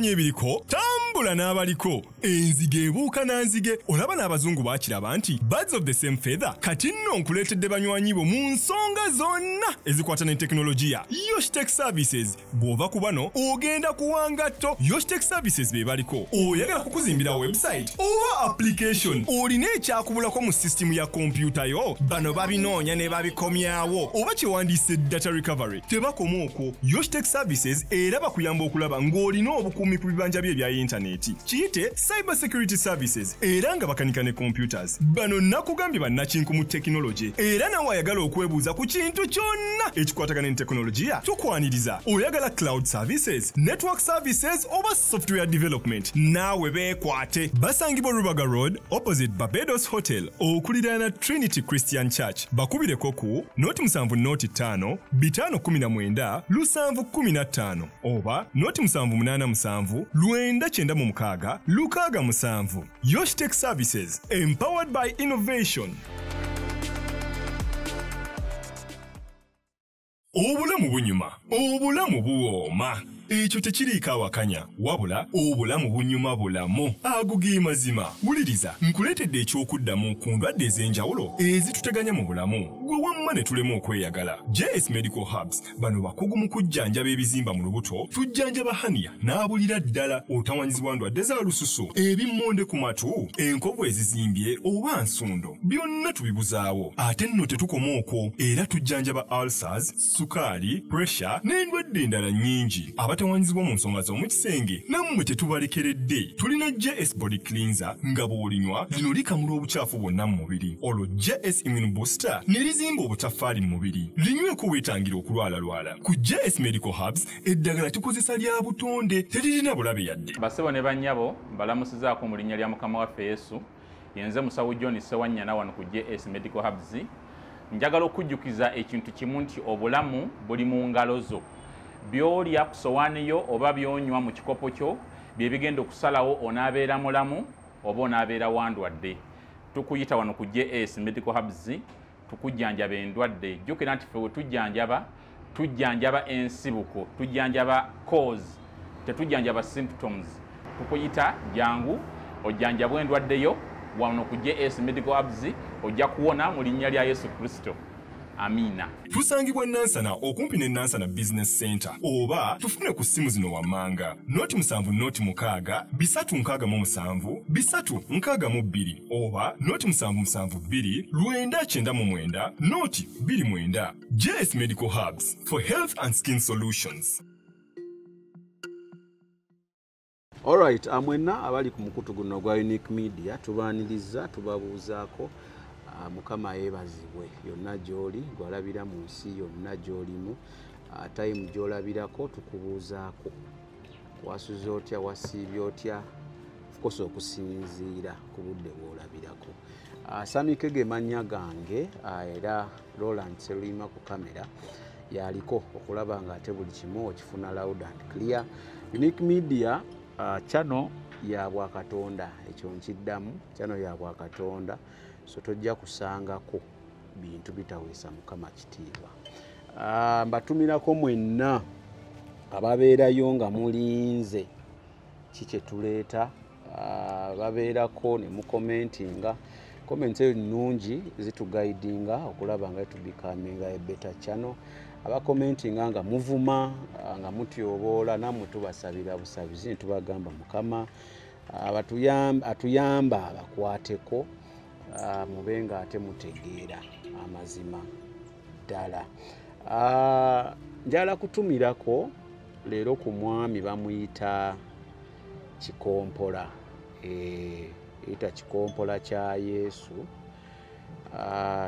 okumanya ebiriko tambula n'abaliko enzige ebuuka nanzige olaba n'abazungu baakiraba nti birds of the same feather kati nno nkuleetedde banywanyi bo mu nsonga zonna ezikwata ne tekinologiya Yoshitech Services bw'ova ku bano ogenda kuwangatto Yoshitech Services be baliko oyagala kukuzimbira website oba application olina ekyakubulako mu system ya kompyuta yo bano babinoonya ne babikomyawo oba kyewandiise data recovery tebakoma okwo Yoshitech Services era bakuyamba okulaba ng'olina obukuumi ku bibanja bye ebya intaneti kiyite cyber security services era nga bakanika ne computers bano nakugambye bannakinku mu technology era nawe ayagala okwebuuza ku kintu kyonna ekikwatagana ne tekinologiya tukwaniriza oyagala cloud services network services oba software development naawe beekwate basangibwa Rubaga Road opposite Barbados Hotel okuliraana Trinity Christian Church bakubireko ku noti 7 noti 5 519 715 oba noti 787 996 667 Yoshitech Services empowered by innovation. Obulamu bunyuma, obulamu buwooma. Ekyo tekiriiko awakanya wabula obulamu bunyuma bulamu agugi mazima wuliriza nkuleetedde ekyokuddamu ku ndwadde ez'enjawulo ezituteganya mu bulamu gwe wamma ne tulemu okweyagala JS Medical Hubs bano bakugu mu kujjanjaba ebizimba mu lubuto tujjanjaba hania n'abulira ddala otawanyizibwa ndwadde za lususu ebimmonde ku matu enkovu ezizimbye oba nsundo byonna tubibuzaawo ate nno tetukoma okwo era tujjanjaba ulcers sukaali pressure n'endwadde endala nnyingi abatawanyizibwa mu nsonga z'omu kisenge nammwe tetubalekeredde tulina JS Body Cleanser nga bw'olinywa lino likamula obucaafu bwonna mu mubiri olwo JS Immune Booster ne lizimba obutafaali mu mubiri linyweko weetangira okulwalalwala ku JS Medical Hubs eddagala tukozesa lya butonde teririna bulabe yadde basebo ne bannyabo mbalamusizaako mu linnya lya mukama waffe Yesu yenze musawo John Sewanyana wano ku JS Medical Hubs njagala okujjukiza ekintu kimu nti obulamu buli mu ngalo zo byolya ku sowaani yo oba byonywa mu kikopo kyo bye bigenda okusalawo onaabeera mulamu oba onaabeera wandwadde tukuyita wano ku JS Medical Hubs tukujjanjaba endwadde jjukira nti ffe we tujjanjaba ensibuko tujjanjaba cause tetujjanjaba symptoms tukuyita jangu ojjanjabwa endwadde yo wano ku JS Medical Hubs ojja kuwona mu linnya lya Yesu Kristo. Amina. Tusangibwa Nansana okumpi ne Nansana Business Center oba tufune ku simu zino wammanga noti 7 noti 6 367 362 oba noti 772 999 noti 29 JS Medical Hubs for health and skin solutions. Alright, amwena abali ku mukutu guno gwa Unique Media tubaaniriza tubabuuzaako mukama yeebazibwe yonna gy'oli gwalabira mu nsi yonna gy'olimu time gy'olabirako tukubuuzaako wasuze otya wasiibye otya ofcourse okusinziira ku budde bw'olabirako Samike ge mannya gange era Roland Serima ku kamera yaliko okulaba nga ate buli kimu okifuna loud and clear. Unique Media channel ya Bwakatonda ekyo nkiddamu channel ya Bwakatonda so tojja kusangako bintu bitaweesa mukama kitiibwa. Mbatumirako mwenna ababeerayo nga mulinze kike tuleeta babeerako ne mukomentinga comments ennungi zituguidinga okulaba nga tubikaminga a better channel abakomentinga nga muvuma nga mutyoboola nammwe tubasabira busabizi tubagamba mukama atuyamba abakwateko mubenga ate mutegeera amazima ddala. Njala kutumirako leero ku mwami bamuyita Kikompola ita Kikompola kya Yesu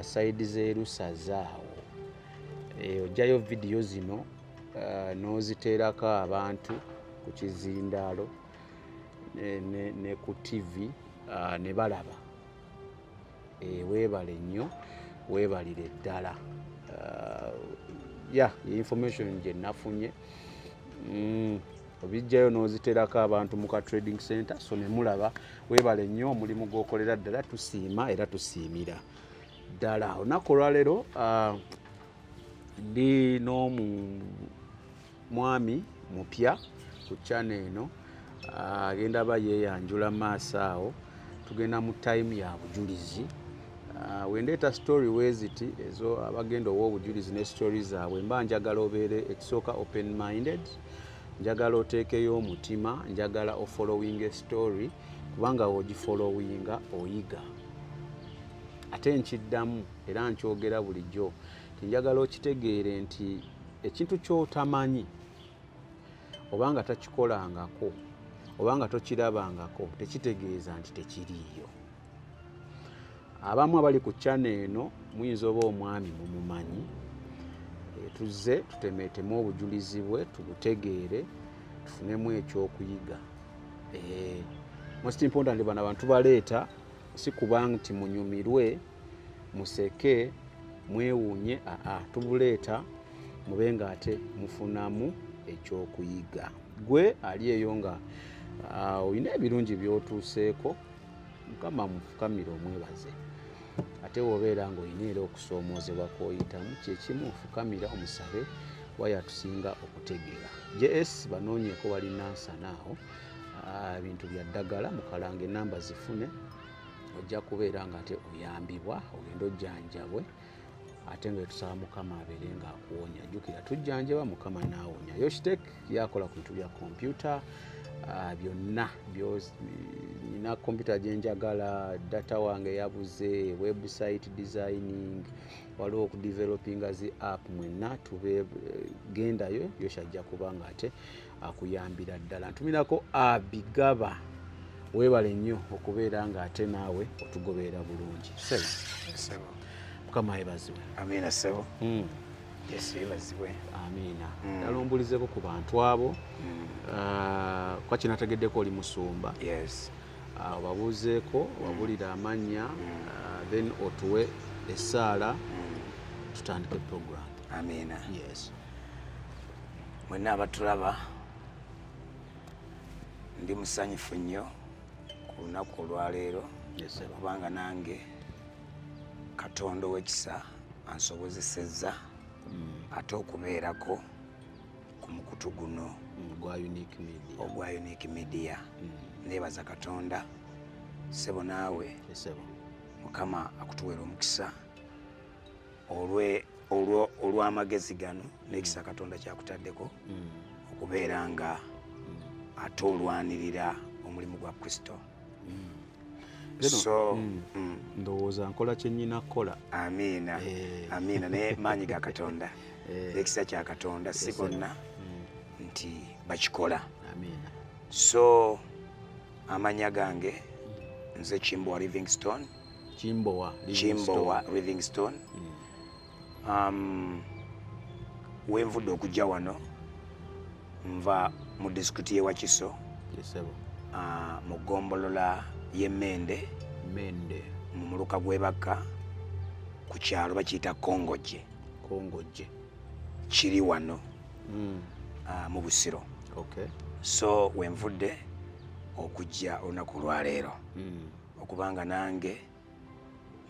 saidi z'erusazaawo ojjayo vidiyo zino n'oziteerako abantu ku kizindaalo ne ku TV ne balaba weebale nnyo weebalire ddala information gye nafunye obijjayo n'oziteerako abantu mu ka trading center so ne mulaba weebale nnyo omulimu gw'okolera ddala tusiima era tusiimira ddala. Olunaku olwaleero ndi n'omwami mupya ku channel eno agenda ba yeyanjula maaso awo tugenda mu time ya bujulizi wendeeta story weziti ezo abagenda ow'obujulizi ne story zaabwe mba njagala obeere ekisooka open minded njagala oteekeyo omutima njagala ofollowing a story kubanga ogifollowinga oyiga ate nkiddamu era nkyogera bulijjo njagala okitegeere nti ekintu ky'otamanyi obanga takikolangako obanga tokirabangako tekitegeeza nti tekiriiyo abamu abali ku channel eno muyinza oba omwami mumumanyi tuzze tutemeetemu obujulizi bwe tubutegeere tufunemu ekyokuyiga most important bano abantu baleeta si kubanga nti munyumirwe museke mwewuunye tubuleeta mube nga ate mufunamu ekyokuyiga gwe ali eyo nga olina ebirungi byotuuseeko mukama mufukamire omwebaze ate wobeera nga olina era okusoomoozebwa kwoyitamu kyekimu ofukamira omusabe wayatusinga okutegeera JS banoonyeeko balina nsanaawo ebintu bya ddagala mukalanga enamba zifune ojja kubeera nga ate oyambibwa ogenda ojjanjabwe ate nga tusaba mukama abeere nga akuwonya jjukira tujjanjaba mukama n'awonya Yoshtek yakola ku bintu bya kompyuta byonna nina kompyuta gyenjagala data wange yabuze website designing waliwo okudevelopinga zi app mwenna tube gendayo Yosha ajja kuba nga ate akuyambira ddala ntumirako abigaba weebale nnyo okubeera nga ate naawe otugobeera bulungi Sebo. mukama yebaziwe Amina sebo. Yesu yebaziwe. Amina. Ddala ombulizeko ku bantu abo kwa kinategeddeko oli musumba. Yes. Babuuzeeko wabulira amannya then otuwe essaala tutandike program. Amina. Yes. Mwenna abatulaba ndi musanyufu nnyo ku lunaku olwaleero kubanga nange Katonda w'ekisa ansobozesezza ate okubeerako ku mukutu guno ogwa Unique Media. Neebaza Katonda sebo naawe Mukama akutuweera omukisa olw'amagezi gano n'ekisa Katonda kyakutaddeko okubeera nga ate olwanirira omulimu gwa Kristo. So ndowooza nkola kye nnina kukola. Amina. Amina ne maanyi ga Katonda ekisa kya Katonda si bonna nti bakikola. Amina. So amanya gange nze Kimbowa Livingstone. Kimbowa Livingstone. Wenvudde okujja wano nva mu disitulikiti y'e Wakiso. Mu ggombolola y'e Mende mu muluka gw'Ebaka ku kyalo bakiyita Kongojje kiri wano mu Busiro. So wenvudde okujja olunaku lwaleero okubanga nange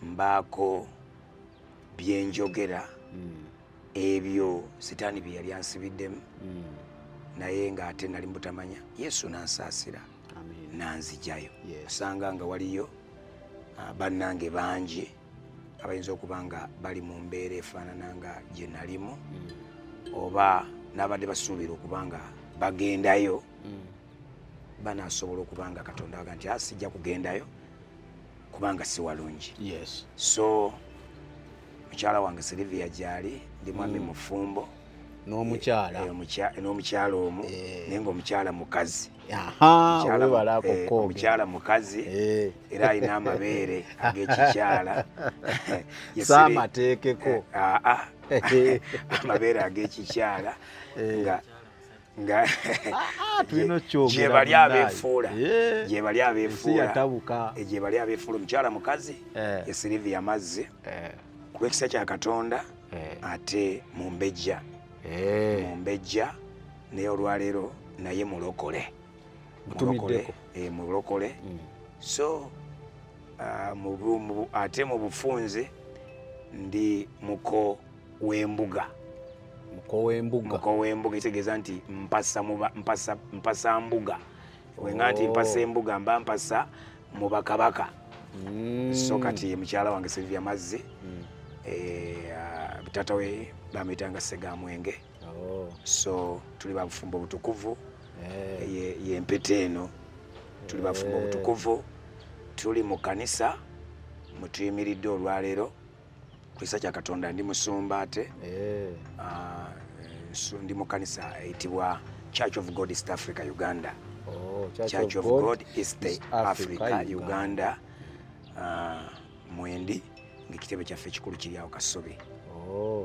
mbaako byenjogera ebyo sitaani bye yali ansibiddemu naye ng'ate nali mutamanya Yesu n'ansaasira nanzijayo. Osanga nga waliyo bannange bangi abayinza okuba nga bali mu mbeera efaanana nga gye nalimu oba n'abadde basuubira okuba nga bagendayo banaasobola okuba nga Katonda aga nti sijja kugendayo kubanga si walungi. So mukyala wange Silivia gyali ndi mwami mufumbo n'omukyala omu naye ng'omukyala mukazi. Omukyala mukazi era alina amabeere ag'ekikyala saamateekeko amabeere ag'ekikyala nga gye bali abeefuula omukyala mukazi ye Silivia Mazzi ku lw'ekisa kya Katonda ate mumbejja naye olwaleero naye mulokole. So ate mu bufunze ndi muko w'embuga kitegeeza nti mpasa mbuga wenga nti mpasa embuga mba mpasa mu bakabaka. So kati mukyala wange Sylvia Mazzi tata we bamitanga Sega Mwenge. So tuli bafumbo butukuvu ye mpete eno tuli bafumbo butukuvu tuli mu kanisa mutuyimiridde olwaleero kwisa kya Katonda ndi musumba ate ndi mu kanisa eyitibwa Church of God East Africa Uganda. Church of God East Africa Uganda mwendi ng'ekitebe kyaffe ekikulu kiri awo Kasobe.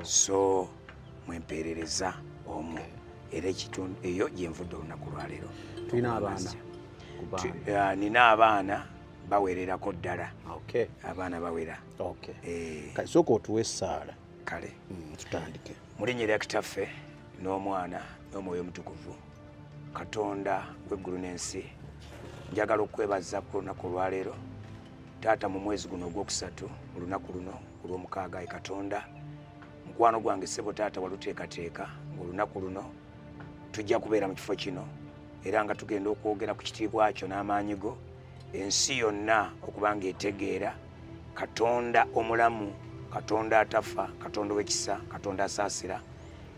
So mwemperereza omwo era ekitundu eyo gye nvudde olunaku lwaleero. Tulina abaana nina abaana bawererako ddala. Abaana bawera. Kale sooka otuwe essaala. Kale tutandike. Mu linnya lya Kitaffe n'Omwana n'Omwoyo Omutukuvu Katonda w'eggulu n'ensi, njagala okwebaza ku lunaku lwaleero. Taata, mu mwezi guno ogwokusatu mu lunaku luno olw'omukaaga ye Katonda, mukwano gwange ssebo taata waluteekateeka ng'olunaku luno tujja kubeera mu kifo kino era nga tugenda okwogera ku kitiibwa kyo n'amaanyi go, ensi yonna okuba ng'etegeera Katonda omulamu, Katonda atafa, Katonda w'ekisa, Katonda asaasira,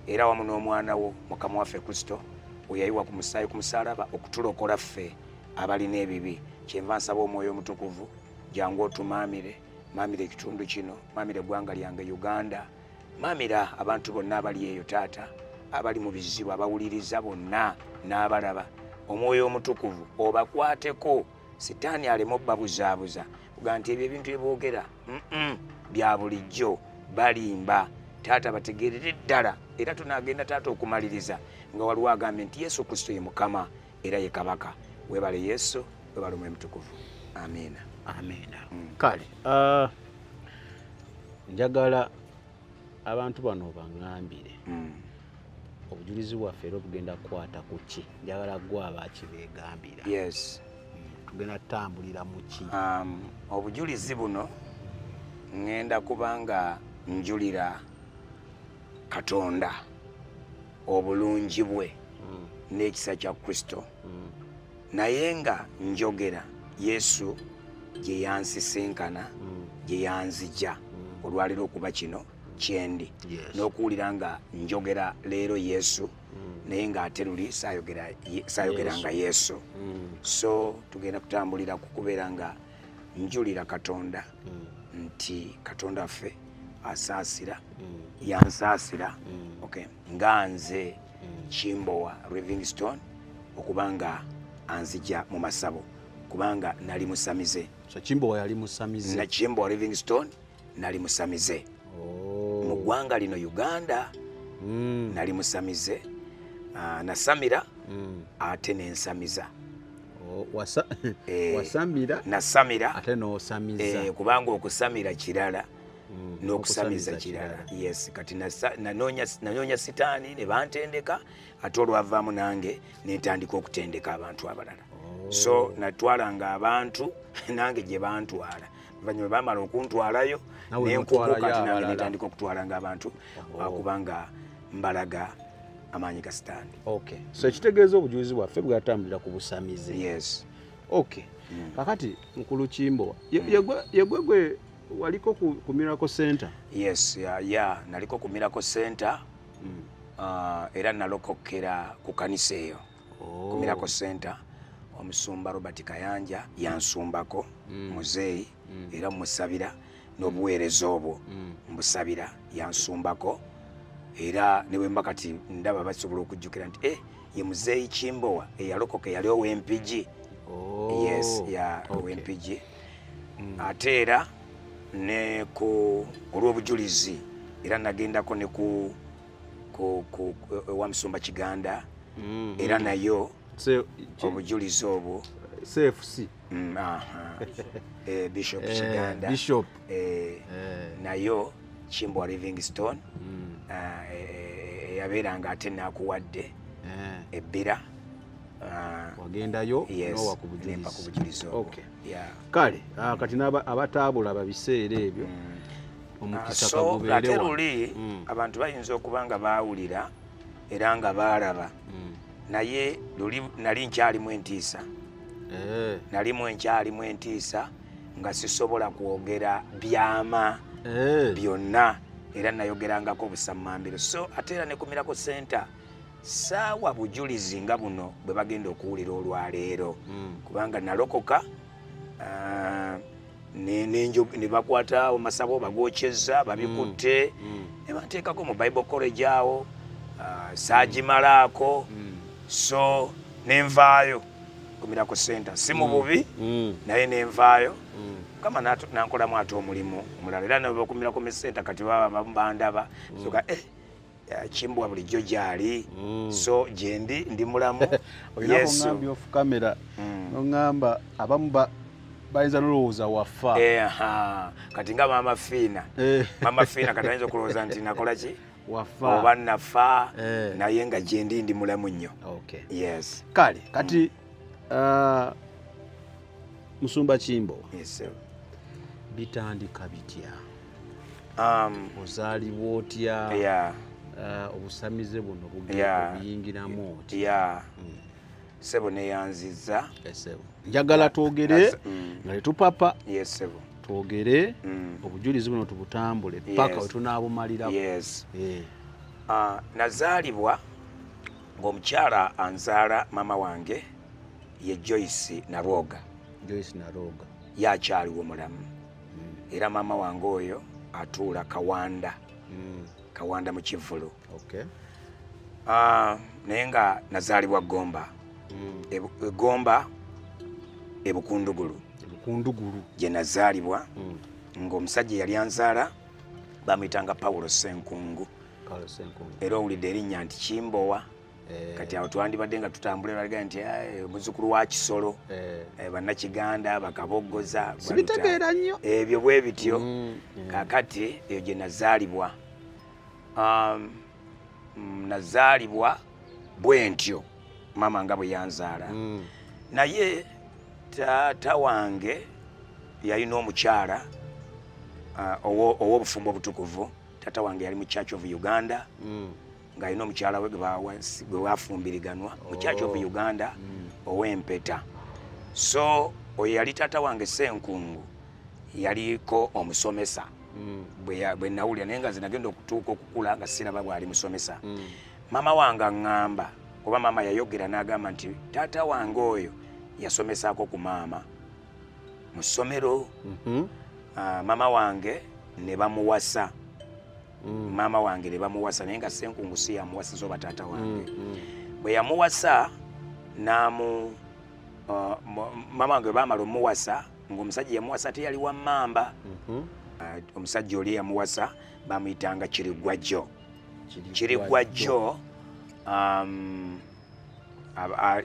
era wamu n'omwana wo Mukama waffe Kristo we yayiwa ku musaayi ku musaalaba okutulokola ffe abalina ebibi. Kyenva nsaba Omwoyo Omutukuvu jangu otumaamire, maamire ekitundu kino, maamire eggwanga lyange Uganda, maamira abantu bonna abali eyo taata, abali mu bizibu, abawuliriza bonna n'abalaba. Omwoyo Omutukuvu obakwateko, sitaani aleme obbabuzaabuza kuga nti ebyo ebintu ebyeboogera bya bulijjo, balimba. Taata bategeerere ddala era tunaagenda taata okumaliriza nga waliwo agambye nti Yesu Kristo ye Mukama era ye Kabaka. Webale Yesu, webale Omwoyo Omutukuvu. Amiina. Kale njagala abantu bano baŋŋambire obujulizi bwaffe era bugenda kukwata ku ki? Njagala gwe abakibeegambira. Tugenda tutambulira mu ki? Obujulizi buno ŋŋenda kubanga njulira Katonda obulungi bwe n'ekisa kya Kristo, naye nga njogera Yesu gye yansisinkana, gye yanzija olwaleero okuba kino kyendi, n'okuwulira nga njogera leero Yesu naye ng'ate luli saayogera nga Yesu. So tugenda kutambulira ku kubeera nga njulira Katonda nti Katonda waffe asaasira, yansaasira nga nze Kimbowa Livingstone okubanga anzija mu masabo kubanga nali musamize. Kimbowa yali musamize? Na Kimbowa Livingstone nali musamize mu ggwanga lino Uganda. Nali musamize, nasamira ate nensamiza. Wasamira nasamira ate n'osamiza. Kubanga okusamira kirala n'okusamiza kirala. Kati nanoonya sitaani ne bantendeka ate olwavaamu nange nentandika okutendeka abantu abalala. So natwalanga abantu nange gye bantwala, oluvannyuma bamala okuntwalayo nenkukuka kati nange netandika okutwalanga abantu kubanga mbalaga amaanyi ga sitaani. So ekitegeeza obujulizi bwaffe bwatambulira ku busamize. Kakati mukulu Kimbowa, yegwe waliko ku Miracle Center? Naliko ku Miracle Center era nalokokera ku kanisa eyo ku Miracle Center. Omusumba Robert Kayanja yansumbako muzeeyi era musabira n'obuweereza obwo mbusabira, yansumbako era ne bwe mbakati ndaba basobola okujjukira nti ye muzeeyi Kimbowa eyalokoka yali ow'empigi. Ow'empigi. Ate era ne ku olw'obujulizi era nagendako ne ku Wamusumba Kiganda era nayo obujulizi obwo CFC Bishop Kiganda nayo Kimbowa Livingstone yabeeranga ate nakuwadde ebbira wagendayo n'owa ku bujulizi. Kale kati abataabula babiseera ebyo omukisa kagubeerewa. Ate luli abantu bayinza okuba nga baawulira era nga baalaba, naye luli nali nkyalimu entiisa nalimu enkyalimu entiisa nga sisobola kwogera byama byonna era nayogerangako busammambiro so ate era ne ku Miracle Center saawa bujulizi nga buno bwe bagenda okuwulira olwaleero kubanga nalokoka ne bakwata omasabo bagokyeza babikutte ne bateekako mu Bible College awo saagimalaako so nenvaayo ku Miracle Center si mu bubi naye nenvaayo kama nankolamu ate omulimu omulala era nabo ku Miracle Center kati baba bandaba soka chimbwa bulijjo gyali so gyendi ndi mulamu yes ngambye off camera ngamba abamu bayinza lowooza wafa kati nga mama Fiina kati ayinza okulowooza nti nakola ki wafa oba nafa naye nga gyendi ndi mulamu nnyo yes kale kati Musumba Kimbo yes bitandika bitya ozaalibwa otya obusamize buno buyingiramu otya sebo neyanziza njagala twogere nga tetupapa sebo twogere obujulizi buno tubutambule paka wetunaabumaliraku nazaalibwa ng'omukyala anzaala mama wange ye Joyce Naroga yakyaliwo mulamu era mama wange oyo atuula Kawanda mu Kivulu naye nga nazaalibwa Gomba Gomba ebukundugulu gye nazaalibwa ng'omusajja yali anzaala bamuyitanga Paulo Senkungu era owulidde erinnya nti Kimbowa kati awo twandibadde nga tutambula balaga nti muzzukulu wa Kisolo bannakiganda bakaboggoza sibitegeera nnyo ebyo bwe bityo kakati eyo gye nazaalibwa nazaalibwa bwe ntyo mama nga bwe yanzaala naye taata wange yalina omukyala ow'obufumbo obutukuvu taata wange yali mu Church of Uganda ng'alina omukyala we gwe bafumbiriganwa mu Church of Uganda ow'empeta so oyo yali taata wange Senkungu yaliko omusomesa bwe nawulira naye nga zinagenda okutuuka okukula nga siraba bw'ali musomesa mama wange aŋŋamba kuba mama yayogera n'agamba nti taata wange oyo yasomesaako ku maama mu ssomero mama wange ne bamuwasa mama wange ne bamuwasa naye nga Senkungu si yamuwasiza oba taata wange bwe yamuwasa mama wange baamala omuwasa ng'omusajja yamuwasa teyali wa mmamba omusajja oli yamuwasa bamuyitanga Kirigwajjo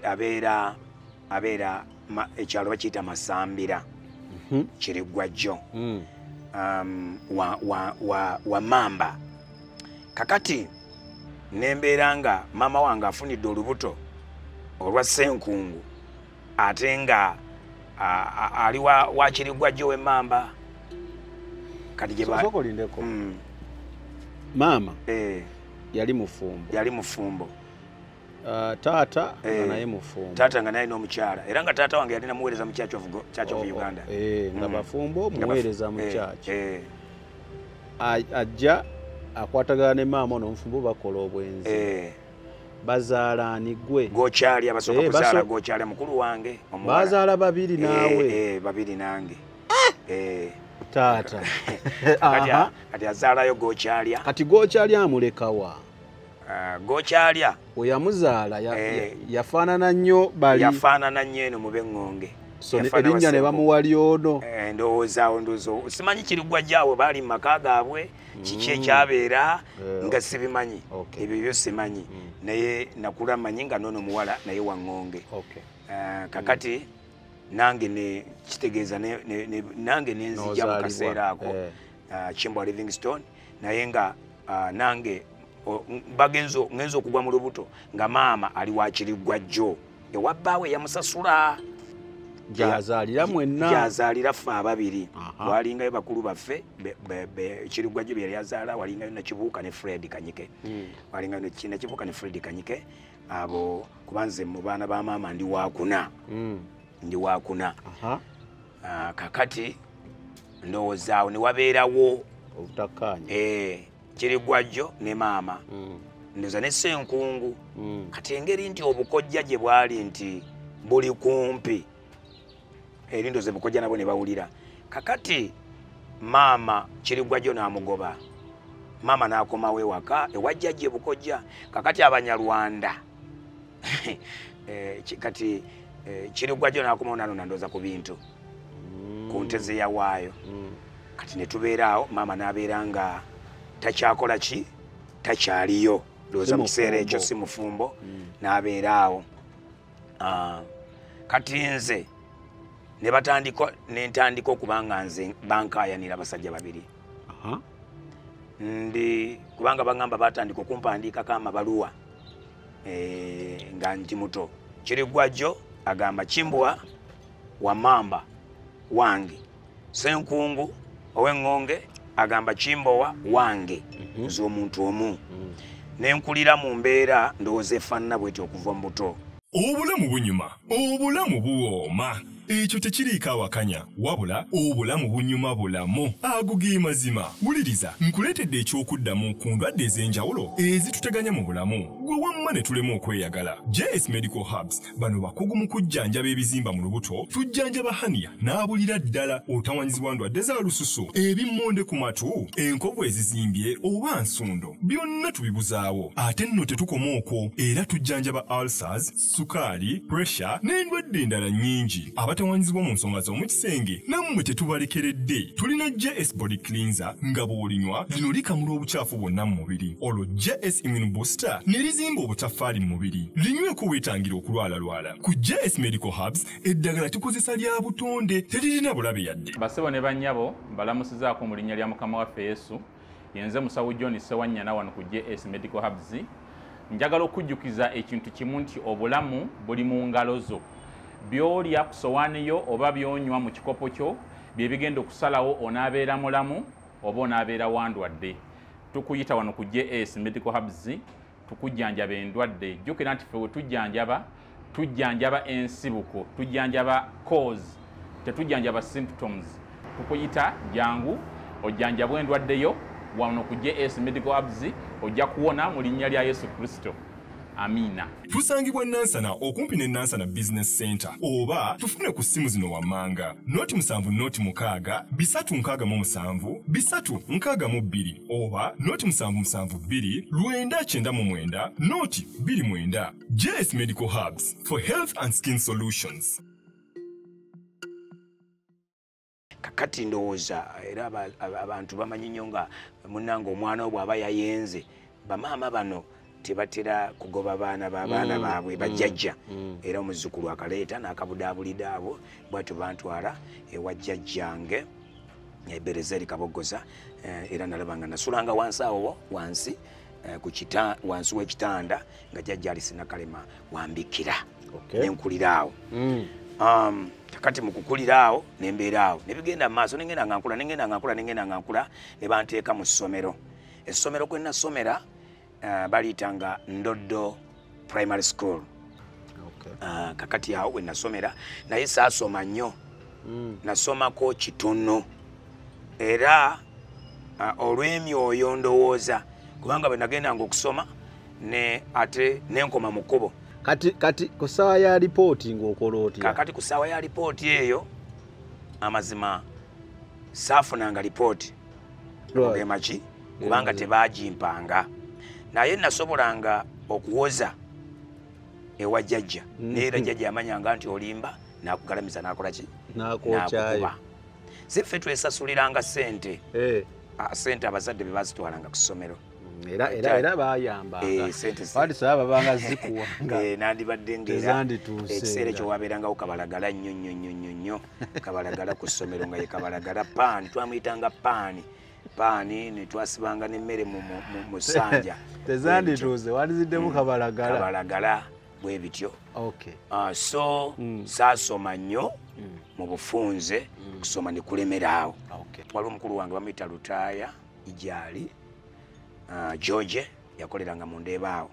abeera ekyalo bakiyita Masambira Kirigwajjo wa mamba kakati nembeera nga mama wange afunidde olubuto olwa Senkungu ate nga ali wa Kirigwajjo w'emmamba kati gyebasokolindeko mama yali mufumbo taata naye mufumbo taata nga naye n'omukyala era nga taata wange yali namuweereza mu Church of Uganda nga bafumbo muweereza mu church ajja akwatagana ne maama n'omufumbo bakola obwenzi bazaala ani gwe gokyalya basooka kuzaala gokyalya mukulu wange bazaala babiri naawe babiri nange taata kati azaalayo gokyalya kati gokyalya amulekawa gokyalya oyamuzaala yafaanana nnyo bali yafaanana nnyo eno mu b'eŋŋonge erinnya ne bamuwa lyono ndowoozaawo simanyi Kirigwajjaawe baali mu maka gaabwe kiki ekyabeera nga sibimanyi ebyo byo simanyi naye nakula manyi nga noono muwala naye wa ŋŋonge kakati nange ne kitegeeza nange nenzija mu kaseera ako Kimbwa Livingstone naye nga nange ngenza okugwa mu lubuto nga maama ali wa Kirigwajjo ewa bbaawe yamusasula gyazaalira mwenna gyazaalira ffe ababiri walingayo bakulu baffe Kirigwajjo bye yali azaala walingayo Nakibuuka ne Fred Kanyike walingayo Nakibuuka ne Fred Kanyike abo kubanze mu baana ba maama ndi wakuna ndi wakuna. Kakati ndowooza ne wabeerawo obutakkaanya Kirigwajjo ne maama ndowooza ne Ssenkungu kati engeri nti obukojja gye bwali nti buli kumpi eri ndowooza bukojja nabo ne bawulira. Kakati maama Kirigwajjo n'amugoba, maama n'akomawo ewaka ewajjajja bukojja. Kakati Abanyarwanda kati Kirigwajjo n'akomawo n'alonda ndowooza ku bintu ku nteze yawaayo. Kati ne tubeeraawo, maama n'abeera nga takyakola ki, takyaliyo ndowooza mu kiseera ekyo si mufumbo, n'abeeraawo. Kati nze ne ntandika okuba nga nze bankaayanira abasajja babiri. Kubanga bagamba batandika okumpandiikako amabaluwa nga ndi muto. Kirigwajjo agamba Kimbwa Wamamba wange, Ssenkungu ow'Engonge agamba Kimbowa wange, nze omuntu omu. Nenkulira mu mbeera ndowooza efaanana bw'etyo okuva mu buto. Obulamu bunyuma, obulamu buwooma. Ekyo tekiriiko awakanya, wabula obulamu bunyuma bulamu. Ago ge mazima. Wuliriza, nkuleetedde ekyokuddamu ku ndwadde ez'enjawulo ezituteganya mu bulamu. Gwe wamma ne tulema okweyagala. JS Medical Hubs bano bakugu mu kujjanjaba ebizimba mu lubuto, tujjanjaba hania n'abulira ddala otawanyizibwa ndwadde za lususu, ebimmonde ku matu, enkovu ezizimbye oba nsundo. Byonna tubibuzaawo. Ate nno tetukoma okwo, era tujjanjaba ulcers, sukaali, pressure n'endwadde endala nnyingi. Abatawanyizibwa mu nsonga z'omukisenge nammwe tetubalekeredde. Tulina JS Body Cleanser nga bw'olinywa lino likamula obucaafu bwonna mu mubiri. Olwo JS Immune Booster ne lizimba obutaffaali mu mubiri. Linyweko weetangira okulwalalwala. Ku JS Medical Hubs eddagala tukozesa lya butonde teririna bulabe yadde. Basebo ne bannyabo mbalamusizaako mu linnya lya Mukama waffe Yesu. Yenze musawo John Sewanyana wano ku JS Medical Hubs. Njagala okujjukiza ekintu kimu nti obulamu buli mu ngalo zo. Byolya ku sowaani yo oba byonywa mu kikopo kyo bye bigenda okusalawo onaabeera mulamu oba onaabeera wandwadde. Tukuyita wano ku JS Medical Hubs tukujjanjaba endwadde. Jjukira nti ffe we tujjanjaba ensibuko, tujjanjaba cause, tetujjanjaba symptoms. Tukuyita jangu ojjanjabwa endwadde yo wano ku JS Medical Hubs ojja kuwona mu linnya lya Yesu Kristo. Amina. Tusangibwa Nansana okumpi ne Nansana Business Center oba tufune ku simu zino wammanga noti 7 noti 6 367 362 oba noti 772 999 noti 29. JS Medical Hubs for health and skin solutions. Kakati ndowooza era abantu bamanyi nnyo nga munnange omwana obwo aba yayenze, bamaama bano tebatera kugoba baana baabwe bajjajja. Era omuzzukulu akaleeta n'akabudaabulida abo bwatyo bantwala ewa jjajjange Berezeri Kabogoza. Era nalaba nga nasulanga wansi awo wansi wansi w'ekitanda nga jjajja ali Sinakalema wambikira nenkulira awo. Kakati mu kukulira awo nembeera awo ne bigenda mu maaso nengenda nga nkula ne banteeka mu ssomero. Essomero kwe nasomera baliyitanga Ndoddo Primary School. Kakati awo we nasomera naye saasoma nnyo, nasomako kitono era olw'emyoyo ndowooza kubanga bwe nagendanga okusoma ate nenkoma mu kkubo. Kati ku ssaawa ya lipooti ng'okola otya? Kakati ku ssaawa ya lipooti eyo amazima saafunanga lipooti emaki kubanga tebaagimpanga. Naye nasobolanga okuwoza ewa jjajja neera jjajja yamanyanga nti olimba n'akugalamiza n'akola ki? N'akukuba. Si ffe twesasuliranga ssente. Ssente abazadde be bazitwalanga ku ssomero. Era bayambanga. Wali saba babanga zikuwanga. Nandibadde ng'era ekiseera ekyo wabeerangawo kabalagala nnyo. Kabalagala ku ssomero nga ye kabalagala paani, twamuyitanga paani. Paani ne twasibanga n'emmere mu ssanja. Tezandituuze waliziddemu kabalagala. Kabalagala bwe bityo. So saasoma nnyo mu bufunze, kusoma ne kulemeraawo. Waliwo omukulu wange bamuyita Lutaaya Ijaali George yakoleranga mu Ndeebaawo.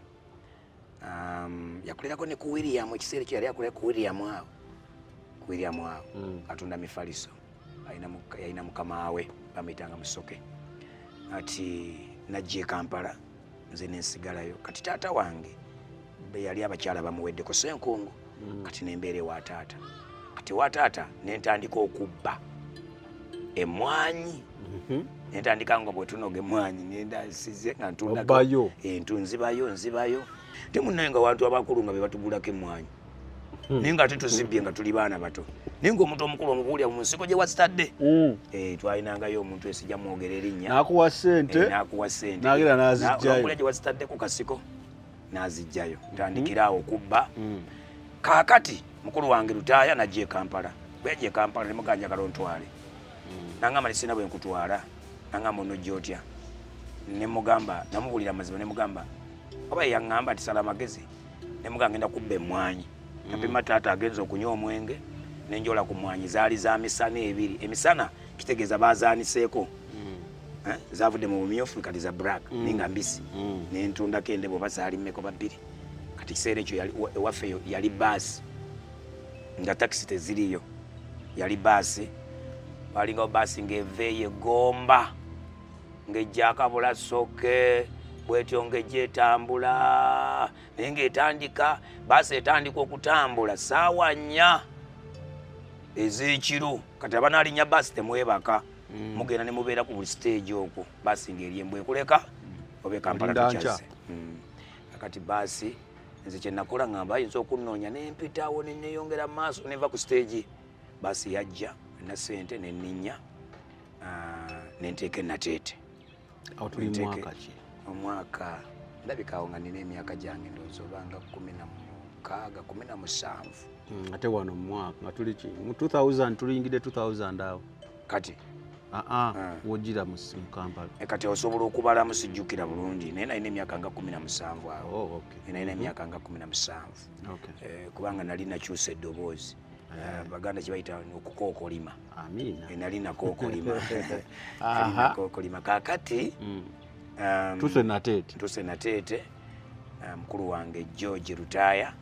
Yakolerako ne ku William ekiseera ekyo yali akolera ku William awo. William wao atunda mifaliso aina mukama we bamitanga musoke ati najje Kampala nze nensigalayo kati taata wange yali abakyala bamuwedde ko senkungu kati nembere wa taata kati wa taata nentandika okubba emwanyi nentandika ngo bwetunoge emwanyi nenda size nga ntunda bayo nzibayo temunenga wantu abakulunga be batugulako emwanyi ninga tutuzibye nga tuli baana bato ninga omuntu omukulu omubulya mu nsiko gye wastadde twalinangayo omuntu esijja mwogera erinnya nakuwa sente nagira nazijjayo omubulya gye wastadde ku kasiko nazijjayo ntandikirawo okubba kaakati mukulu wange Lutaaya najje Kampala bwejje Kampala nemuganja kalontwale nangamba lisina bwe nkutwala nangamba ono jotya nemugamba namubulira mazima nemugamba oba yangamba ati sala magezi nemuganga ngenda kubba emwanyi napima taata agenza okunywa omwenge nenjola ku mwanyi zaali za misana ebiri emisana kitegeeza bazaaniseeko zavudde mu bumyufu kati za black ninga mbisi nentunda kende bo bazaali mmeko babiri kati kiseera ekyo ewaffe yali baasi nga taxi teziriyo yali baasi balinga baasi ng'eveeyo egomba ng'ejja akabula soke bwetyo ng'ejja etambula naye ng'etandika baasi etandika okutambula ssaawa 4 ez'ekiro kati abanaalinnya baasi temwebaka mugenda ne mubeera ku buli stage okwo baasi ng'eri embwekuleka obe Kampala tukyaze kati baasi nze kye nakola ngamba ayinza okunnoonya nempitawo neneyongera maaso neva ku stage baasi yajja na sente nenninya nenteeka enateete awo tuli mwaka ki omwaka ndabikawo nga nina emyaka gyange ndowooza obanga 16 17 ate wano mwaka nga tuli ki mu 2000 tulingidde 2000 awo kati wojira mu Kampala kati osobola okubala musijjukira bulungi naye nalina emyaka nga 17 awo nalina emyaka nga 17 kubanga nali nakyusa eddoboozi baganda kye bayita okukookolima nali nakookolima kaakati tuse nateete mukulu wange George Lutaaya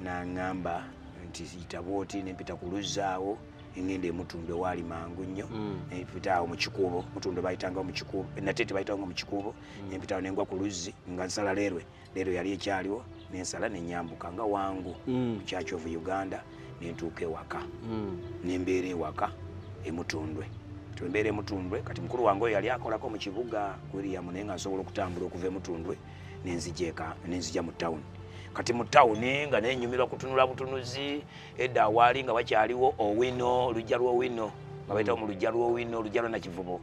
naŋŋamba nti yitabwoti nempita ku Luzaawo ngende emutundwe wali mangu nnyo nempitaawo mu kikuubo mutundwe bayitangawo mu kikuubo nateete bayitangawo mu kikuubo nempitaawo nengwa ku luzzi nga nsala leero yali ekyaliwo nensala nenyambuka nga wangu ku Church of Uganda nentuuka ewaka nembeera ewaka emutundwe twembeera emutundwe kati mukulu wange oyo yali akolako mu kibuga William naye nga nsobola okutambula okuva emutundwe nenzija mu tawuni kati mu tawuni nga nenyumirwa kutunula butunuzi edda awaali nga wakyaliwo Owino olujja lw'Owino nga bayitawo mu lujja lw'Owino olujja lw'Nakivubo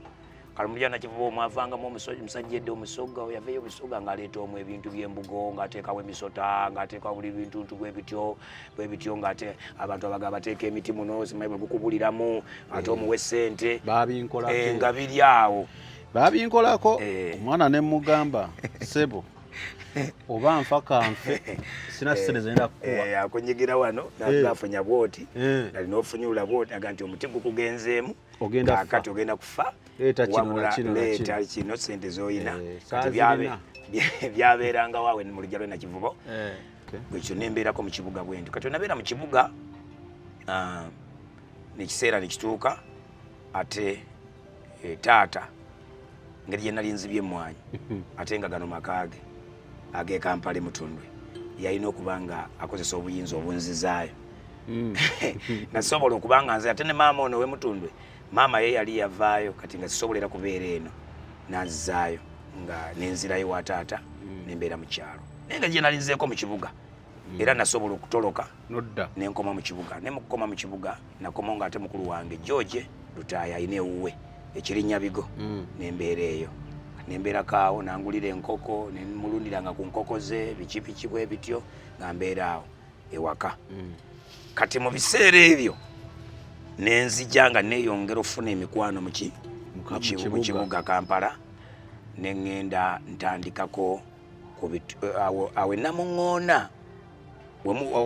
kale mulujja Nakivubo mwavangamu omusajja edda omusoga yaveeyo omusoga ng'aleeta omu ebintu by'embugo ng'ateekawo emisota ng'ateekawo buli bintuntu bwe bityo ng'ate abantu abaga bateeka emiti muno simanyi bagukubuliramu ate omuwe ssente nga biri awo babinkolako omwana ne mugamba sebo oba nfa kanfe sina sente zenda kukuwa akunyigira wano nagafunya bwoti nalina ofunyula bwoti aga nti omuti gukugenzeemu kakati ogenda kufa leeta kino sente zoyina byabeeranga waawe mu lujja lw'Nakivubo bwekyo nembeerako mu kibuga bwendi kati onabeera mu kibuga nekiseera nekituuka ate taata ngeri gye nali nzibye emmwanyi ate nga gano makaage ag'e Kampala mutundwe yalina okuba nga akozesa obuyinza obunzizaayo nasobola okuba nga nze ate ne maama ono w'emutundwe maama ye yali yavaayo kati nga sisobolera kubeera eno nanzizaayo nga nenzirayo wa taata nembeera mu kyalo naye nga gye nali nzeeko mu kibuga era nasobola okutoloka nenkoma mu kibuga ne mukukoma mu kibuga nakoma nga ate mukulu wange George Lutaaya alina ewuwe ekirinnya Bigo nembeera eyo nembeera kaawo nangulira enkoko nemulundiranga ku nkoko ze bikipiki bwe bityo nga mbeera awo ewaka kati mu biseera ebyo nenzija nga neeyongera ofuna emikwano mu kibuga Kampala neŋŋenda ntandikako awo Namuŋŋoona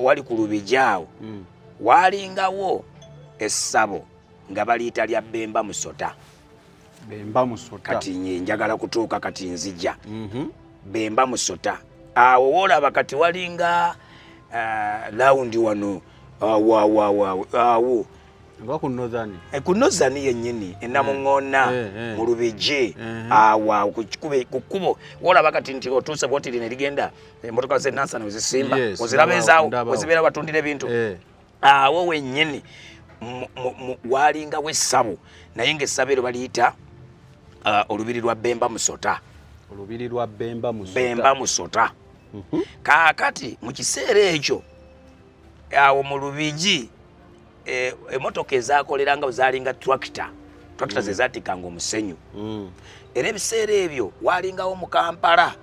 wali ku Lubijaawo waalingawo essabo nga baliyita lya Bemba Musota kati njagala kutuuka kati nzija Bemba Musota awo woolaba kati walinga lawundi wano awo nga ku Northern ku Northern yennyini enamungona mu Lubigi awa kukubo wala bakati nti otuuse bwoti lino ligenda emotoka ze Nansana wezisimba oziraba ezaawo wezibeera batundira ebintu awo wennyini walinga w'essabo naye ng'essabo ero baliyita olubiri lwa Bemba Musota. Olubiri lwa Bemba Musota. Kaakati mu kiseera ekyo awo mu Lubigi emotoka ezaakoleranga zaalinga tractor ze zaatikanga omusenyu. Era ebiseera ebyo waalingawo mu Kampala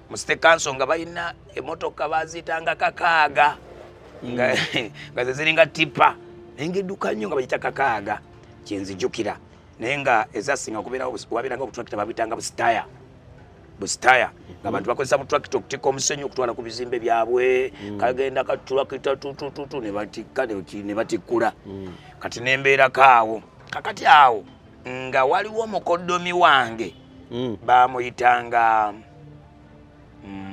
mu State Council nga balina emotoka baaziyitanga kakaaga nga ze ziringa tipa naye ng'edduka nnyo nga bagiyita kakaaga kyenzijjukira naye nga ezasinga wabeeranga obutrakita babiyitanga busitaya ng'abantu bakozesa butrakita okutika omusenyu okutwala ku bizimbe byabwe kagenda katulakita tutututu ne batikka ne batikkula kati nembeerako awo kakati awo nga waliwo omukoddomi wange baamuyitanga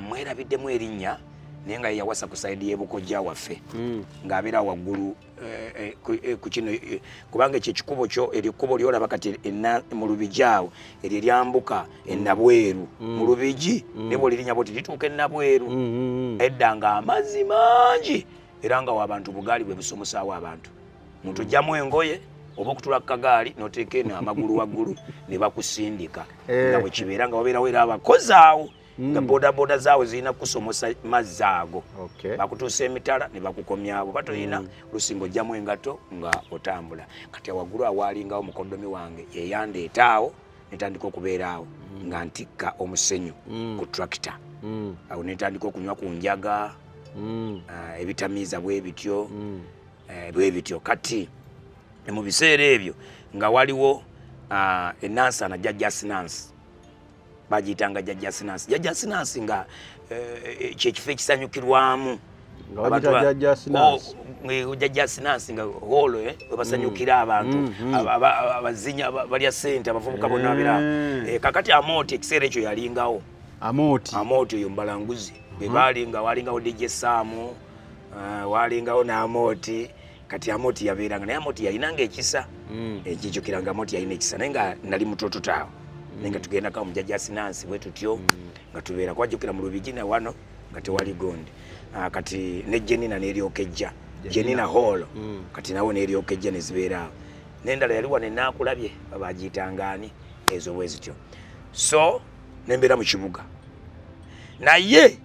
mwerabiddemu erinnya naye nga yawasa ku sayidi y'ebukojja waffe ng'abeera waggulu ku kino kubanga ekyo ekikubo kyo erikubo lyolaba kati mu Lubigi awo eryo eryambuka Nabweru mu Lubigi ne bw'olirinya bwoti lituuka Nabweru edda nga amazzi mangi era nga abantu bugaali bwe busomusaawo abantu muntu ojjamu engoye oba okutula ku kagaali n'oteeka eno amagulu waggulu ne bakusindika nga bwe kibeera nga wabeerawo era abakozi awo nga bodaboda zaawe zirina kusomosa mazzi ago bakutuusa emitala ne bakukomyabo batolina lusingo ojjamu engato nga otambula kati waggulu awaalingawo mukoddomi wange yeyandeeta awo netandika okubeera awo nga ntikka omusenyu ku tractor awo netandika okunywa ku njaga ebitamiiza bwe bityo kati mu biseera ebyo nga waliwo enansana Jajjasinansi bagiyitanga Jajjasinansi nga kyekifo ekisanyukirwamu Jajjasinansi nga holo webasanyukira abantu abazinya balya ssente abavubuka bonna babira kakati Amooti ekiseera ekyo yalingawo Amooti oyo Mbalanguzi bebalinga walingawo DJ Saamu walingawo n'Amooti kati Amooti yabeeranga naye Amooti yalinanga ekisa ekijjukiranga Amooti yalina ekisa naye nga nali mutototaawo nenga tugenda ka Jajjasinansi bwe tutyo nga tubeera kwajjukira mu Lubigi na wano nga tewali gondi kati ne Jenina n'eryokejja Jenina Hall kati nawo n'eryokejja ne zibeera awo n'endala yali wano enaakulabye babagiyitangani ezo bwe zityo so nembeera mu kibuga naye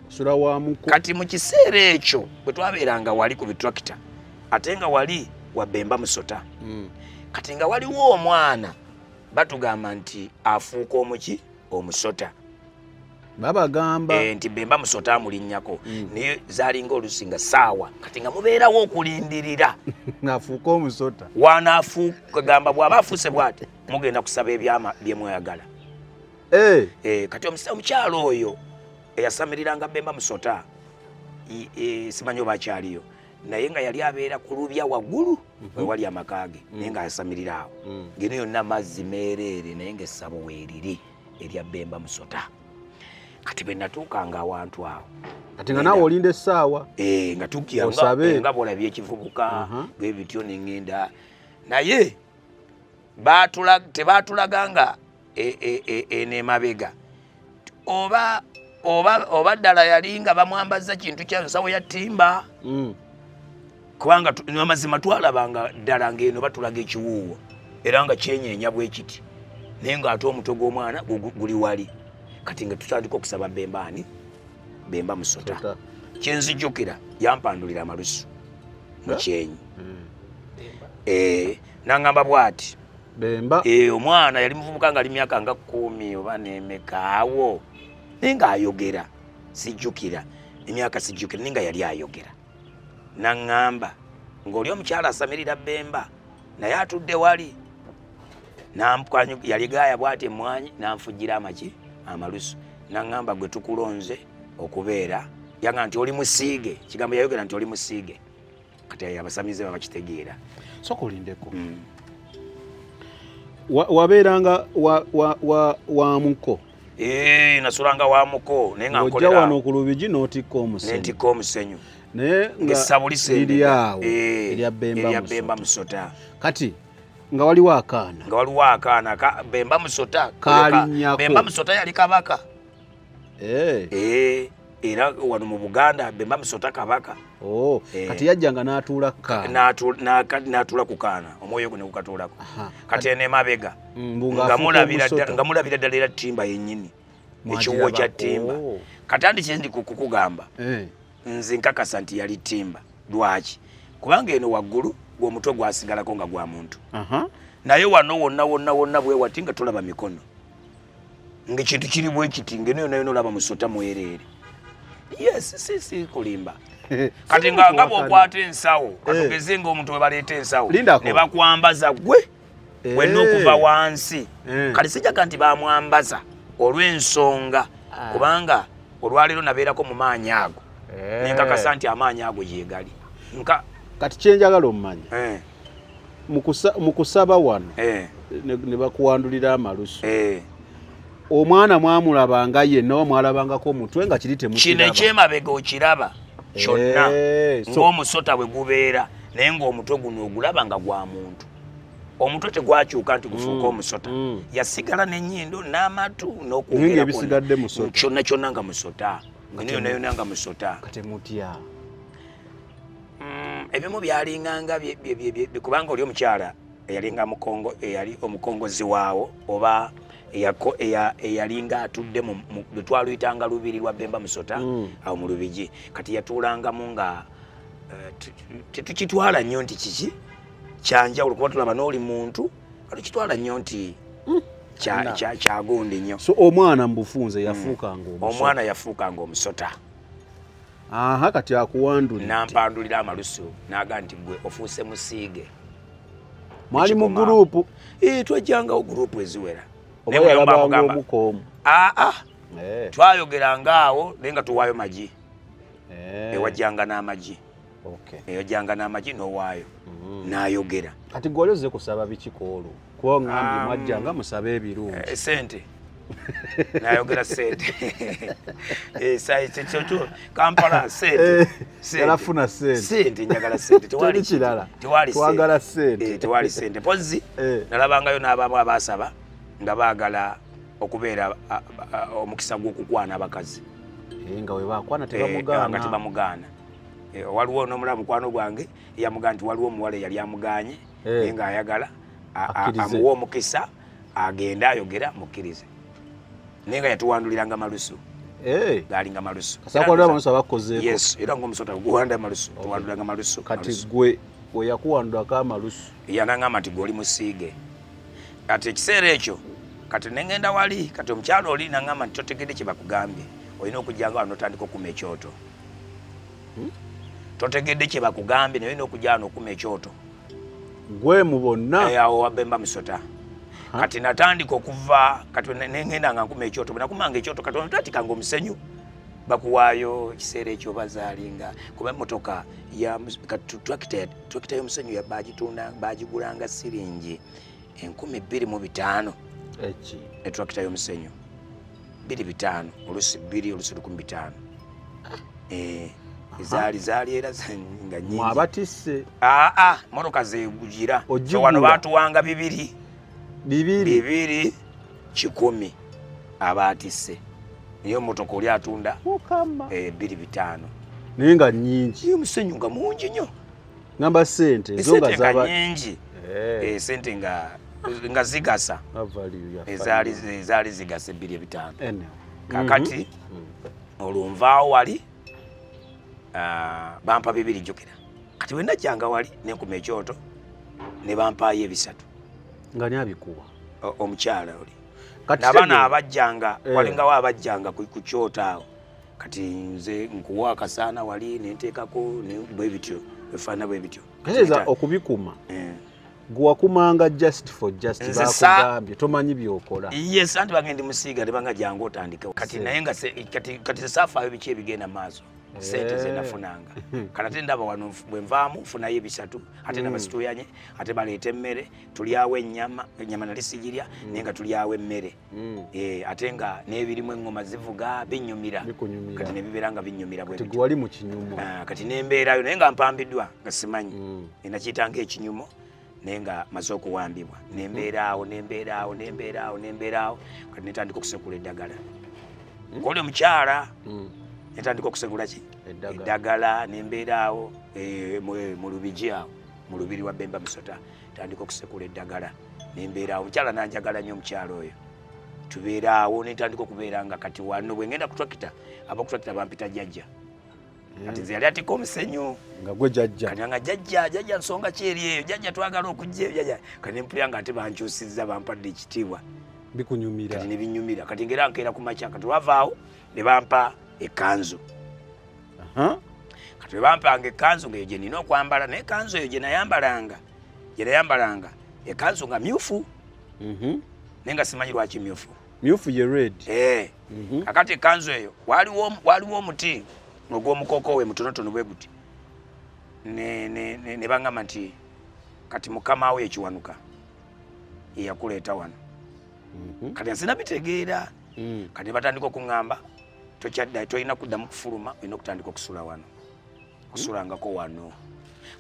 kati mu kiseera ekyo bwe twabeeranga wali ku bitrakita ate nga wali wa Bemba Musota kati nga waliwo omwana batugamba nti afuuka omusota babagamba nti Bemba Musota amulinnyako naye zaalinga olusinga saawa kati nga mubeerawo okulindirira afuuka omusota wanaafuuka gamba bw'aba afuuse bw'ate mugenda kusaba ebyama bye mweyagala kati omukyalo oyo eyasamiriranga Bemba Musota simanyi oba akyaliyo naye nga yali abeera ku lubya waggulu wewali amakaage naye nga ayasamirira awo geno yonna mazzi meereere naye ng'essabo weeriri erya Bemba Musota kati bwe natuukanga awantu awo kati nga naawe olinda essaawa nga tukyanga bwolabye ekivubuka bwe bityo neŋŋenda naye tebaatulaganga eneemabega oba ddala yali nga bamwambaza kintu kya nsawo ya ttimba kubanga amazima twalabanga ddala ng'eno batulaga ekiwuuwo era nga kyenyeenya bwe kiti naye ng'ate omutwe gw'omwana guli wali kati nga tutandika okusaba Bemba Musota kyenzijjukira yampandulira amalusu mu kyenyi n'aŋŋamba bw'ati Bemba omwana yali muvubuka nga ali myaka nga 10 oba n'emeka awo naye ng'ayogera sijjukira emyaka sijjukira naye nga yali ayogera n'aŋŋamba ng'oli omukyala asamirira Bemba naye atudde wali yali gaaya bw'ati emmwanyi n'anfugira amalusu n'aŋŋamba gwe tukulonze okubeera yanga nti oli musiige kigambo yayogera nti oli musiige kati abasamize babakitegeera soka olindeko wabeeranga wa muko nasulanga wa muko naye nga ojja wano ku Lubigi n'otikka omusenyu ne nga elya Bemba Musota kati nga waliwo akaana Bemba Musota kalinnyako Bemba Musota yali kabaka era wano mu Buganda Bemba Musota kabaka kati yajjanga n'atuula n'atuula ku kaana omwoyo gwe ne gukatuulako kati ene mabega nga mulabira ddala era ttimba yennyini ekiwo kya ttimba katandi kye ndi kukugamba nze nkakasa nti yali ttimba lwaki kubanga eno waggulu gw'omutwe gwasigalako nga gwa muntu naye wano wonna bwe wati nga tulaba mikono ng'ekintu kiri bwe kiti ngeno yonna olaba Musota mwereere si kulimba kati nga bw'okwata ensawo katugeze ng'omuntu we baleeta ensawo ne bakwambaza gwe wenna okuva wansi kati sijaga nti bamwambaza olw'ensonga kubanga olwaleero nabeerako mu maanyi ago nenkakasa nti amaanyi ago yegali kati kyenjagala omumanyi mu kusaba wano ne bakuwandulira amalusu omwana mwamulabanga yenna wamwalabangako omutwe nga kiri temukiraba kino ekyemabega okiraba kyonna ng'omusota bwe gubeera naye ng'omutwe guno ogulaba nga gwa muntu omutwe tegwakyuka nti gufuuka omusota yasigala n'ennyindo n'amatu n'okwogera kyonna nga musota yonna nga musota katemutya ebimu byalinganga kubanga oli omukyala eyalinga eyali omukongozi waawo oba eyalinga atudde bwe twaluyitanga lubiri lwa Bemba Musota awo mu Lubigi kati yatuulangamu nga tetukitwala nnyo nti kiki kyanjawulo kuba tulaba n'oli muntu tukitwala nnyo nti kyagundi nnyo so omwana mubufunze yafuukanga omwana yafuukanga omusota kati akuwandulira nampandulira amalusu naga nti gwe ofuuse musiige mwali mu gurupu twajjangawo gurupu eziwera twayogeranga awo naye nga tuwaayo magi ewajjanga n'amagi ewajjanga n'amagi n'owaayo n'ayogera kati gwe olioze kusaba bikikoolo kuba ngambye mwajjanga musaba ebirungi sente nayogera sente Kampala sente yalafuna sente njagala sente tewali kirala twagala sente tewali sente pozzi nalabangayo n'abamu abasaba nga baagala okubeera omukisa gw'okukwana abakazi nga we bakwana tebamugaana waliwo n'omulala mukwano gwange yamugaa nti waliwo omuwala eyali amuganye naye ng'ayagala amuwa omukisa agende ayogera mukkirize naye nga yatuwanduliranga malusu galinga malusu era ng'omusota guwanda malusu tuwanduliranga malusu kati gwe yakuwandulako amalusu yanaŋŋamba nti gw'oli musiige kati ekiseera ekyo kati nengenda wali kati omukyalo oli naŋŋamba nti totegedde kye bakugambye olina okujjanga wano notandika okuma ekyoto totegedde kye bakugambye naye olina okujja wano okuma ekyoto gwe mu bonna awo wa Bemba Musota kati natandika okuva kati nengenda nga nkuma ekyoto bwe nakumanga ekyoto kati onatatikanga omusenyu bakuwaayo ekiseera ekyo bazaalinga kuba emmotoka twakita y'omusenyu bagigulanga siringi 25,000 etwakita y'omusenyu 25 olusi 2 olusi 15 zaali era nga nyingi mwabatisse motoka zegugira wano baatuwanga 2 1,000 abaatisse niyo motoka oli atunda 2,500 naye nga nyingi omusenyu nga mungi nnyo ngamba sente ezo nga zaba nyingi sente nga zigasa ezaali zigasa 2,500 kakati olunvaawo wali bampa 2 jjukira kati bwe najjanga wali nenkuma ekyoto ne bampaayo 3 nga nyabikuwa omukyala oli n'abaana abajjanga walingawo abajjanga ku kyoto awo kati nze nkuwa akasaana wali nenteekako bwe bityo efaana bwe bityo kitegeeza okubikuma gwakumanga just for just bakugambye tomanyi byokola yes anti bange ndi musiiga ne banga jangu otandike kati naye nga kati saafaayo biki ebigenda maaso sente ze nafunanga kana te ndaba wano bwe nvaamu funayo ebisatu ate nabasituyanye ate baleeta emmere tulyawo ennyama nali sigirya naye nga tulyawo emmere ate nga n'ebirimu eŋŋoma zivuga binyumira kati ne bibeera nga binyumira wali mu kinyumo kati nembeerayo naye nga mpambiddwa nga simanyi nakiyitanga ekinyumo naye nga maze okuwambibwa nembeeraawo kati netandika okusekula eddagala ng'oli omukyala netandika okusegula ki eddagala nembeeraawo mu lubigi awo mu lubiri wa Bemba Musota tandika okusekula eddagala nembeeraawo omukyala nanjagala nnyo omukyala oyo tubeeraawo netandika okubeera nga kati wano bwe ngenda ku tractor abakutrakita bampita jjajja kati nze yali atika omusenyu nga gwe jjajja kati nga jjajja nsonga ki eri eyo jjajja twagala okujja eyo jjajja kati nempulira nga ate bankyusizza bampadde ekitiibwa bikunyumira kati ne binyumira kati ngera nkeera ku makya kati wavaawo ne bampa ekanzu kati bampanga ekanzu ngaeyo gye nina okwambala naye ekanzu eyo gye nayambalanga ekanzu nga myufu naye nga simanyi lwaki myufu ye red kakati ekanzu eyo waliwo omuti ogw'omukoko we mutonotono bwe guti ne baŋŋamba nti kati mukama we ekiwanuka yeyakuleeta wano kati nsina bitegeera kati batandika okuŋŋamba tokyadda tolina kuddamu kufuluma olina okutandika okusula wano kusulangako wano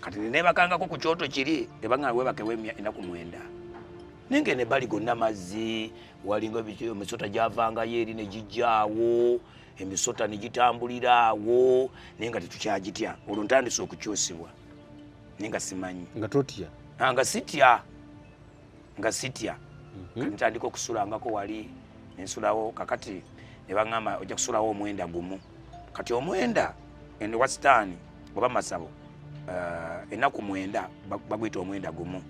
kati nebakangako ku kyoto kiri nebanga webakewo enaku 9 ninge ne bali gonna mazzi walinga emisota gyavangayo eri ne gijjaawo emisota ne gitambuliraawo naye nga tetukyagitya olwo ntandise okukyusibwa naye nga simanyi nga totya nga sitya kati ntandika okusulangako wali nensulawo kakati ne baŋŋamba ojja kusulawo omwenda gumu kati omwenda ene wasitaani oba masabo ennaku 9 baguyita omwenda gumu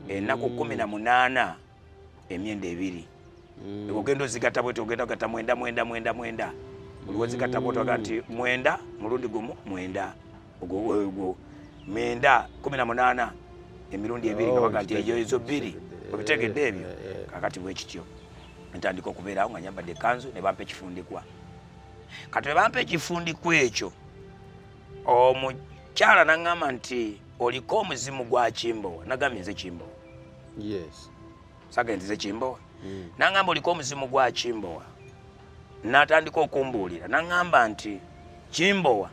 ennaku 18 emyenda 2 ogenda ozigatta bwete ogenda ogatta mwenda buli wezigatta bwete oga nti 9 mulundi gumu 9 ogwo 18 emirundi 2 nga baga nti ezo 2 obitegedde ebyo kakati bwe kityo ntandika okubeerawo nga nyambadde ekanzu ne bampa ekifundikwa kati bampa ekifundikwa ekyo omukyala naŋŋamba nti oliko omuzimu gwa Kimbowa nagambye nze Kimbowa sagenzize Kimbowa naŋŋamba oliko omuzimu gwa Kimbowa natandika okumbuulira naŋŋamba nti Kimbowa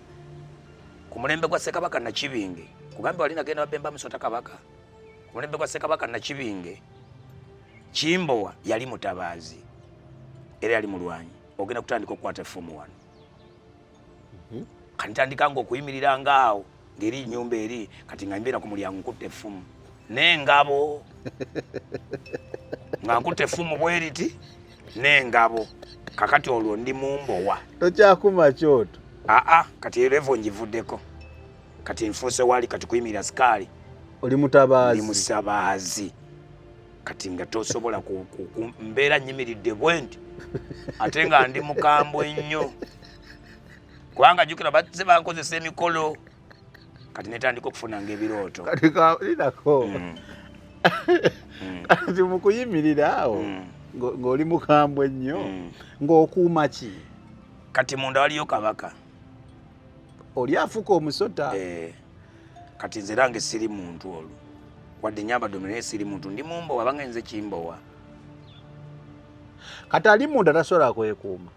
ku mulembe gwa Ssekabaka Nakibinge kugambe wali nagenda wa Bemba Musota Kabaka ku mulembe gwa Ssekabaka Nakibinge Kimbowa yali mutabaazi era yali mulwanyi ogenda kutandika okukwata effumu wano kati ntandika nga okuyimirira ngaawo ngeri nyumba eri kati nga mbeera ku mulyango nkutte effumu n'engabo nga nkutte effumu bweriti n'engabo kakati olwo ndi mumbowa tokyakuma kyoto kati levo njivuddeko kati nfuuse wali kati kuyimirira sikaali oli mutabaazi ndi musabaazi kati nga tosobola mbeera nyimiridde bwenti ate nga ndi mukambwe ennyo kubanga jjukira bazze bankozesa emikolo kati netandika okufunanga ebirooto kalinako kati mukuyimirira awo ng'oli mukambwe ennyo ng'okuuma ki kati munda waliyo kabaka oli afuka omusota kati nze range siri muntu olwo wadde nyambadde naye siri muntu ndi mumbowa abanga nze Kimbowa kati ali munda tasobola kwekuuma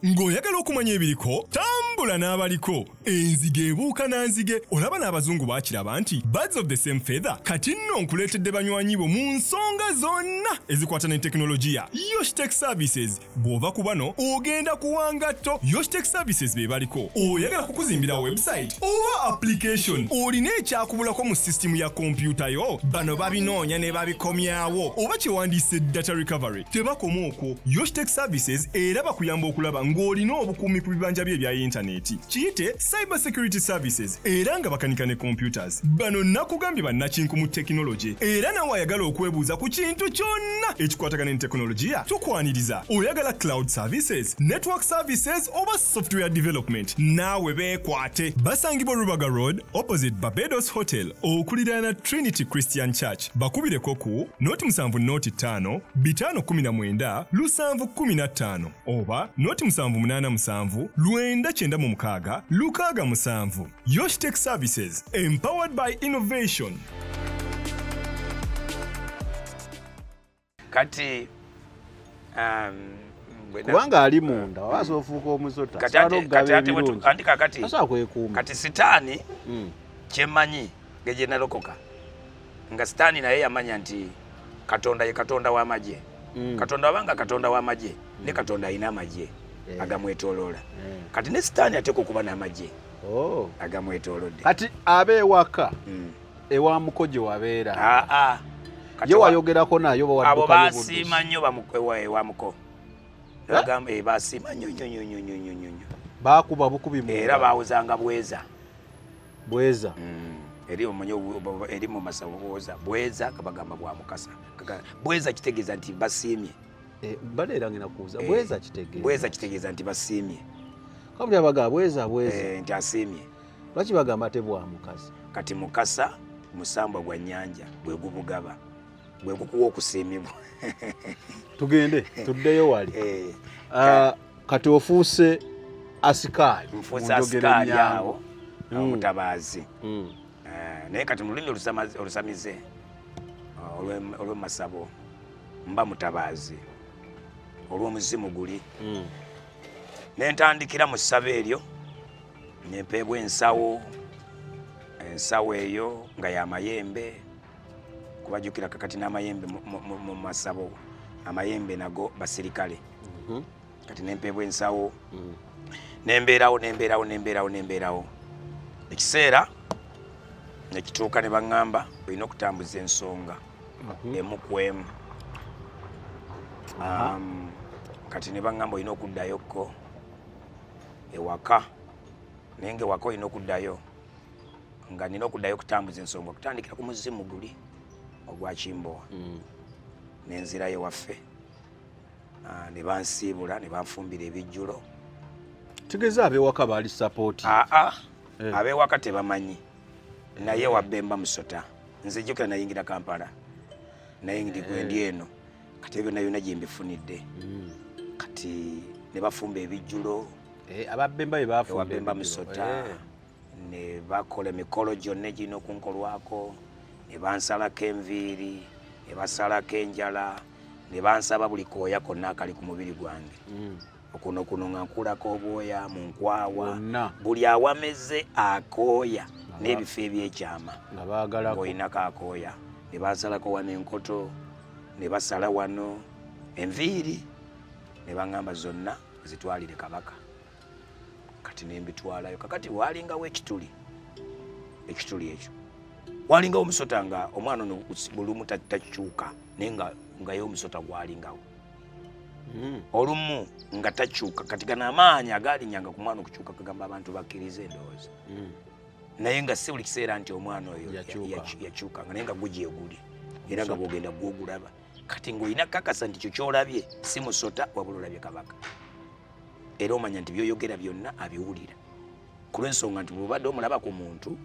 ng'oyagala okumanya ebiriko tambula n'abaliko enzige ebuuka na nzige olaba n'abazungu baakiraba nti birds of the same feather kati nno nkuleetedde banywanyi bo mu nsonga zonna ezikwata ne tekinologiya Yoshitech Services bw'ova ku bano ogenda kuwanga tto Yoshitech Services be baliko oyagala kukuzimbira website oba application olina ekyakubulako mu sisitimu ya kompyuta yo bano babinoonya ne babikomyawo oba kyewandiise data recovery tebakoma okwo Yoshitech Services era bakuyamba okulaba ng'olina obukuumi ku bibanja bye ebya intaneti kiyite cyber security services era nga bakanika ne computers bano nakugambye bannakinku mu tekinologi era nawe ayagala okwebuuza ku kintu kyonna ekikwatagana ne tekinologiya tukwaniriza oyagala cloud services network services oba software development naawe beekwate basangibwa Rubaga Road opposite Barbados Hotel okuliraana Trinity Christian Church bakubireko ku 075 5 519 715 oba noti 787 996 667. Yosh Tech Services, empowered by innovation. Kati kubanga ali munda waso ofuuka omusota kati sitaani kyemanyi geje nalokoka nga sitaani naye yamanya nti Katonda ye Katonda w'amagye Katonda wabanga Katonda w'amagye ne Katonda alina amagye agamwetooloola kati ne sitaani ateeka okuba n'amagye agamwetoolodde kati abeewaka ewa mukoje wabeera ye wayogerako nayo abo basiima nnyo ewa muko bagamba basiima nnyo bakuba bukubi era baawuzanga bweza eri mu masawo bweza kabagamba bwa mukasa bweza kitegeeza nti basiimye baleera ngina kuuza bweza kitegeeza nti basiimye kamuli abaga bweza nti asiimye lwaki bagamba te bwa mukasa kati mukasa musambwa gwa nnyanja bwe gubugaba bwe gukuwa okusiimibwa tugende tuddeyo wali kati ofuuse asikaali awo omutabaazi naye kati mu lulimi olusamize olw'emasabo mba mutabaazi olw'omuzimu guli ne ntandikira mu ssabo eryo nempeebwa ensawo eyo nga y'amayembe kubajjukira kakati n'amayembe mu masabo amayembe nago basirikale kati nempeebwa ensawo nembeerawo ekiseera nekituuka ne baŋŋamba olina okutambuza ensonga emu ku emu kati ne baŋŋamba olina okuddayokko ewaka naye ngaewaka olina okuddayo nga nina okuddayo okutambuza ensonga okutandikira ku muzimu guli ogwa Kimbowa nenzirayo waffe ne bansiibula ne banfumbira ebijjulo tugeza abewaka baali sapooti abewaka tebamanyi naye wabbemba musota nze jjukira nayingira Kampala naye ndi eno kati ebyo nayo gye mbifunidde kati ne bafumba ebijjulo ababemba musota ne bakola emikolo gyonna egirina okunkolwako ne bansalako enviiri ne basalako enjala ne bansaba buli kooya konna akali ku mubiri gwange okuno nga nkulako obwoya mu nkwawa buli awameze akooya n'ebifo ebyekyama ng'oyinako akooya ne bansalako wano enkoto ne basala wano enviiri ne baŋŋamba zonna zitwalire kabaka kati nembitwalayo kakati walingawo ekituli ekyo walingawo omusota nga omwana ono bulumu takyuka naye nga ye omusota gwalingawo olumu nga takyuka kati gana amaanyi agalinyanga ku mwana okukyuka kagamba abantu bakkiriza endowooza naye nga si buli kiseera nti omwana oyo yakyukanga naye nga gugyeguli era nga bwogenda gwogulaba kati ng'olina kakasa nti kyo kyolabye si musota wabula olabye kabaka era omanya nti byoyogera byonna abiwulira ku lw'ensonga nti bwobadde omulaba ku muntu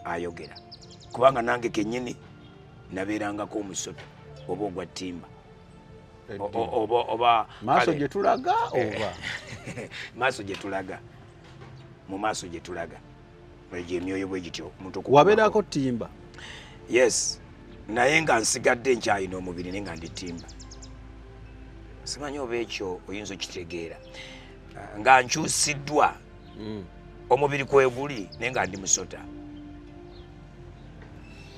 ayogera kubanga nange kennyini nabeerangako omusota oba ogwa ttimba oba maaso gye tulaga oba maaso gye tulaga mu maaso gye tulaga egyo emyoyo bwe gityo wabeerako ttimba yes naye nga nsigadde nkyalina omubiri naye nga ndi ttimba simanyi oba ekyo oyinza okitegeera nga nkyusiddwa omubiri kweguli naye nga ndi musota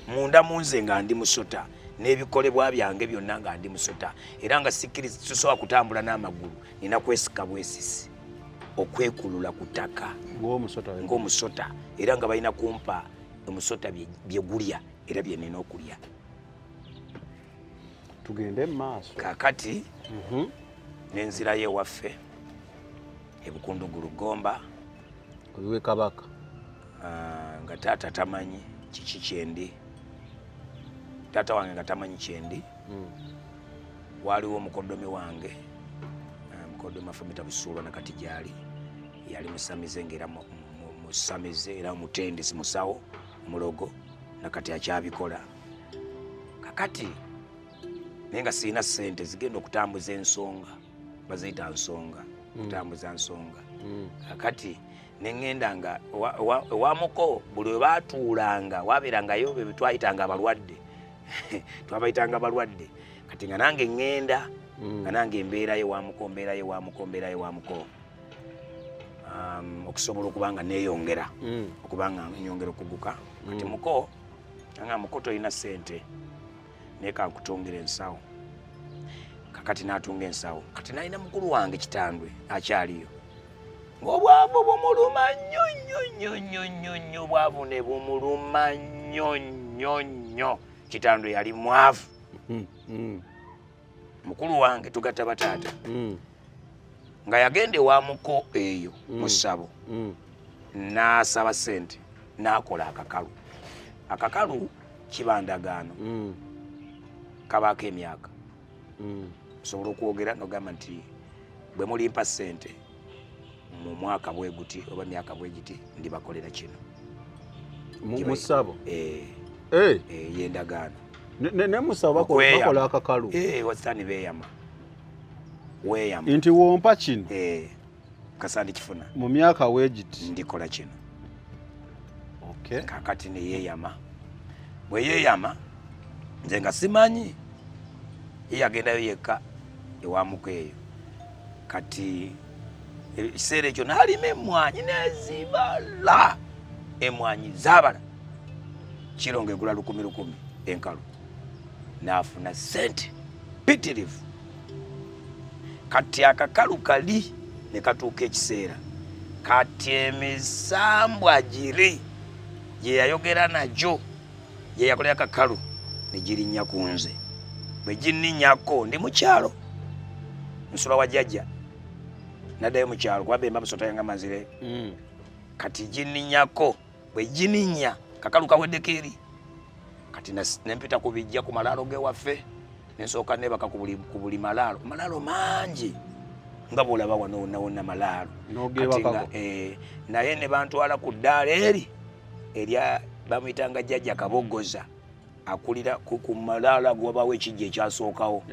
munda munze nga ndi musota n'ebikolebwa byange byonna nga ndi musota era nga sisobola kutambula n'amagulu nina kwesika bwesisi okwekulula ku ttaka ng'omusota era nga balina kumpa omusota bye gulya era bye nina okulya tugende mu maaso kakati nenzirayo ewaffe ebukundugulu Gomba oliwe kabaka nga taata tamanyi kiki kyendi taata wange nga tamanyi kyendi waliwo omukoddomi wange mukoddomi afumita Busuulwa nakati gyali yali musamize ng'era musamize era mutendesi musawo mulogo nakati akyabikola kakati naye nga sirina ssente zigenda okutambuza ensonga baziyita nsonga kutambuza nsonga kakati neŋŋenda nga wamuko buli we baatuulanga wabeerangayo be twayitanga abalwadde twabayitanga abalwadde kati nga nange ŋŋenda nga nange mbeerayo wamuko okusobola okuba nga neeyongera okuba nga nyongera okuguka kati muko nga muko tolina ssente naye kankutungire ensawo kakati n'atunga ensawo kati nalina mukulu wange Kitandwe akyaliyo ng'obwavu bumuluma nnyo obwavu ne bumuluma nnyo Kitandwe yali mwavu mukulu wange tugatta bataata nga yagende wa muko eyo mu ssabo n'asaba ssente n'akola akakalu kibandagaano kabaako emyaka osobola okwogera nogamba nti bwe mulimpa ssente mu mwaka bwe guti oba myaka bwe giti ndibakolera kino mu ssabo yendagaano ne musabo bakola akakalu wasitaani beeyama nti wompa kino kasandi kifuna mu myaka weegiti ndikola kino kakati neyeeyama bwe yeeyama nze nga simanyi ye yagendayo yekka ewamuko eyo kati ekiseera ekyo n'alima emmwanyi nezibala emmwanyi zabala kirongo egula 10,000 enkalu n'afuna ssente pitirivu kati akakalu kali ne katuuka ekiseera kati emisambwa giri gye yayogera nagyo gye yakolera akakalu ne girinnya ku nze bwe ginninnyako ndi mukyalo nsula wa jjajja naddayo mukyalo kuba bemba busota yanga mazire kati ginninnyako bwe gininnya kakalu kaweddeko eri kati nempita ku bijja ku malaalo gewaffe nensooka nebaka ku buli malaalo mangi nga bwolaba wonna malaalo naye ne bantwala ku ddaala eri erya bamuyitanga jjajja Kabogoza akulira ku malaalo ago wabaawo ekijja ekyasookawo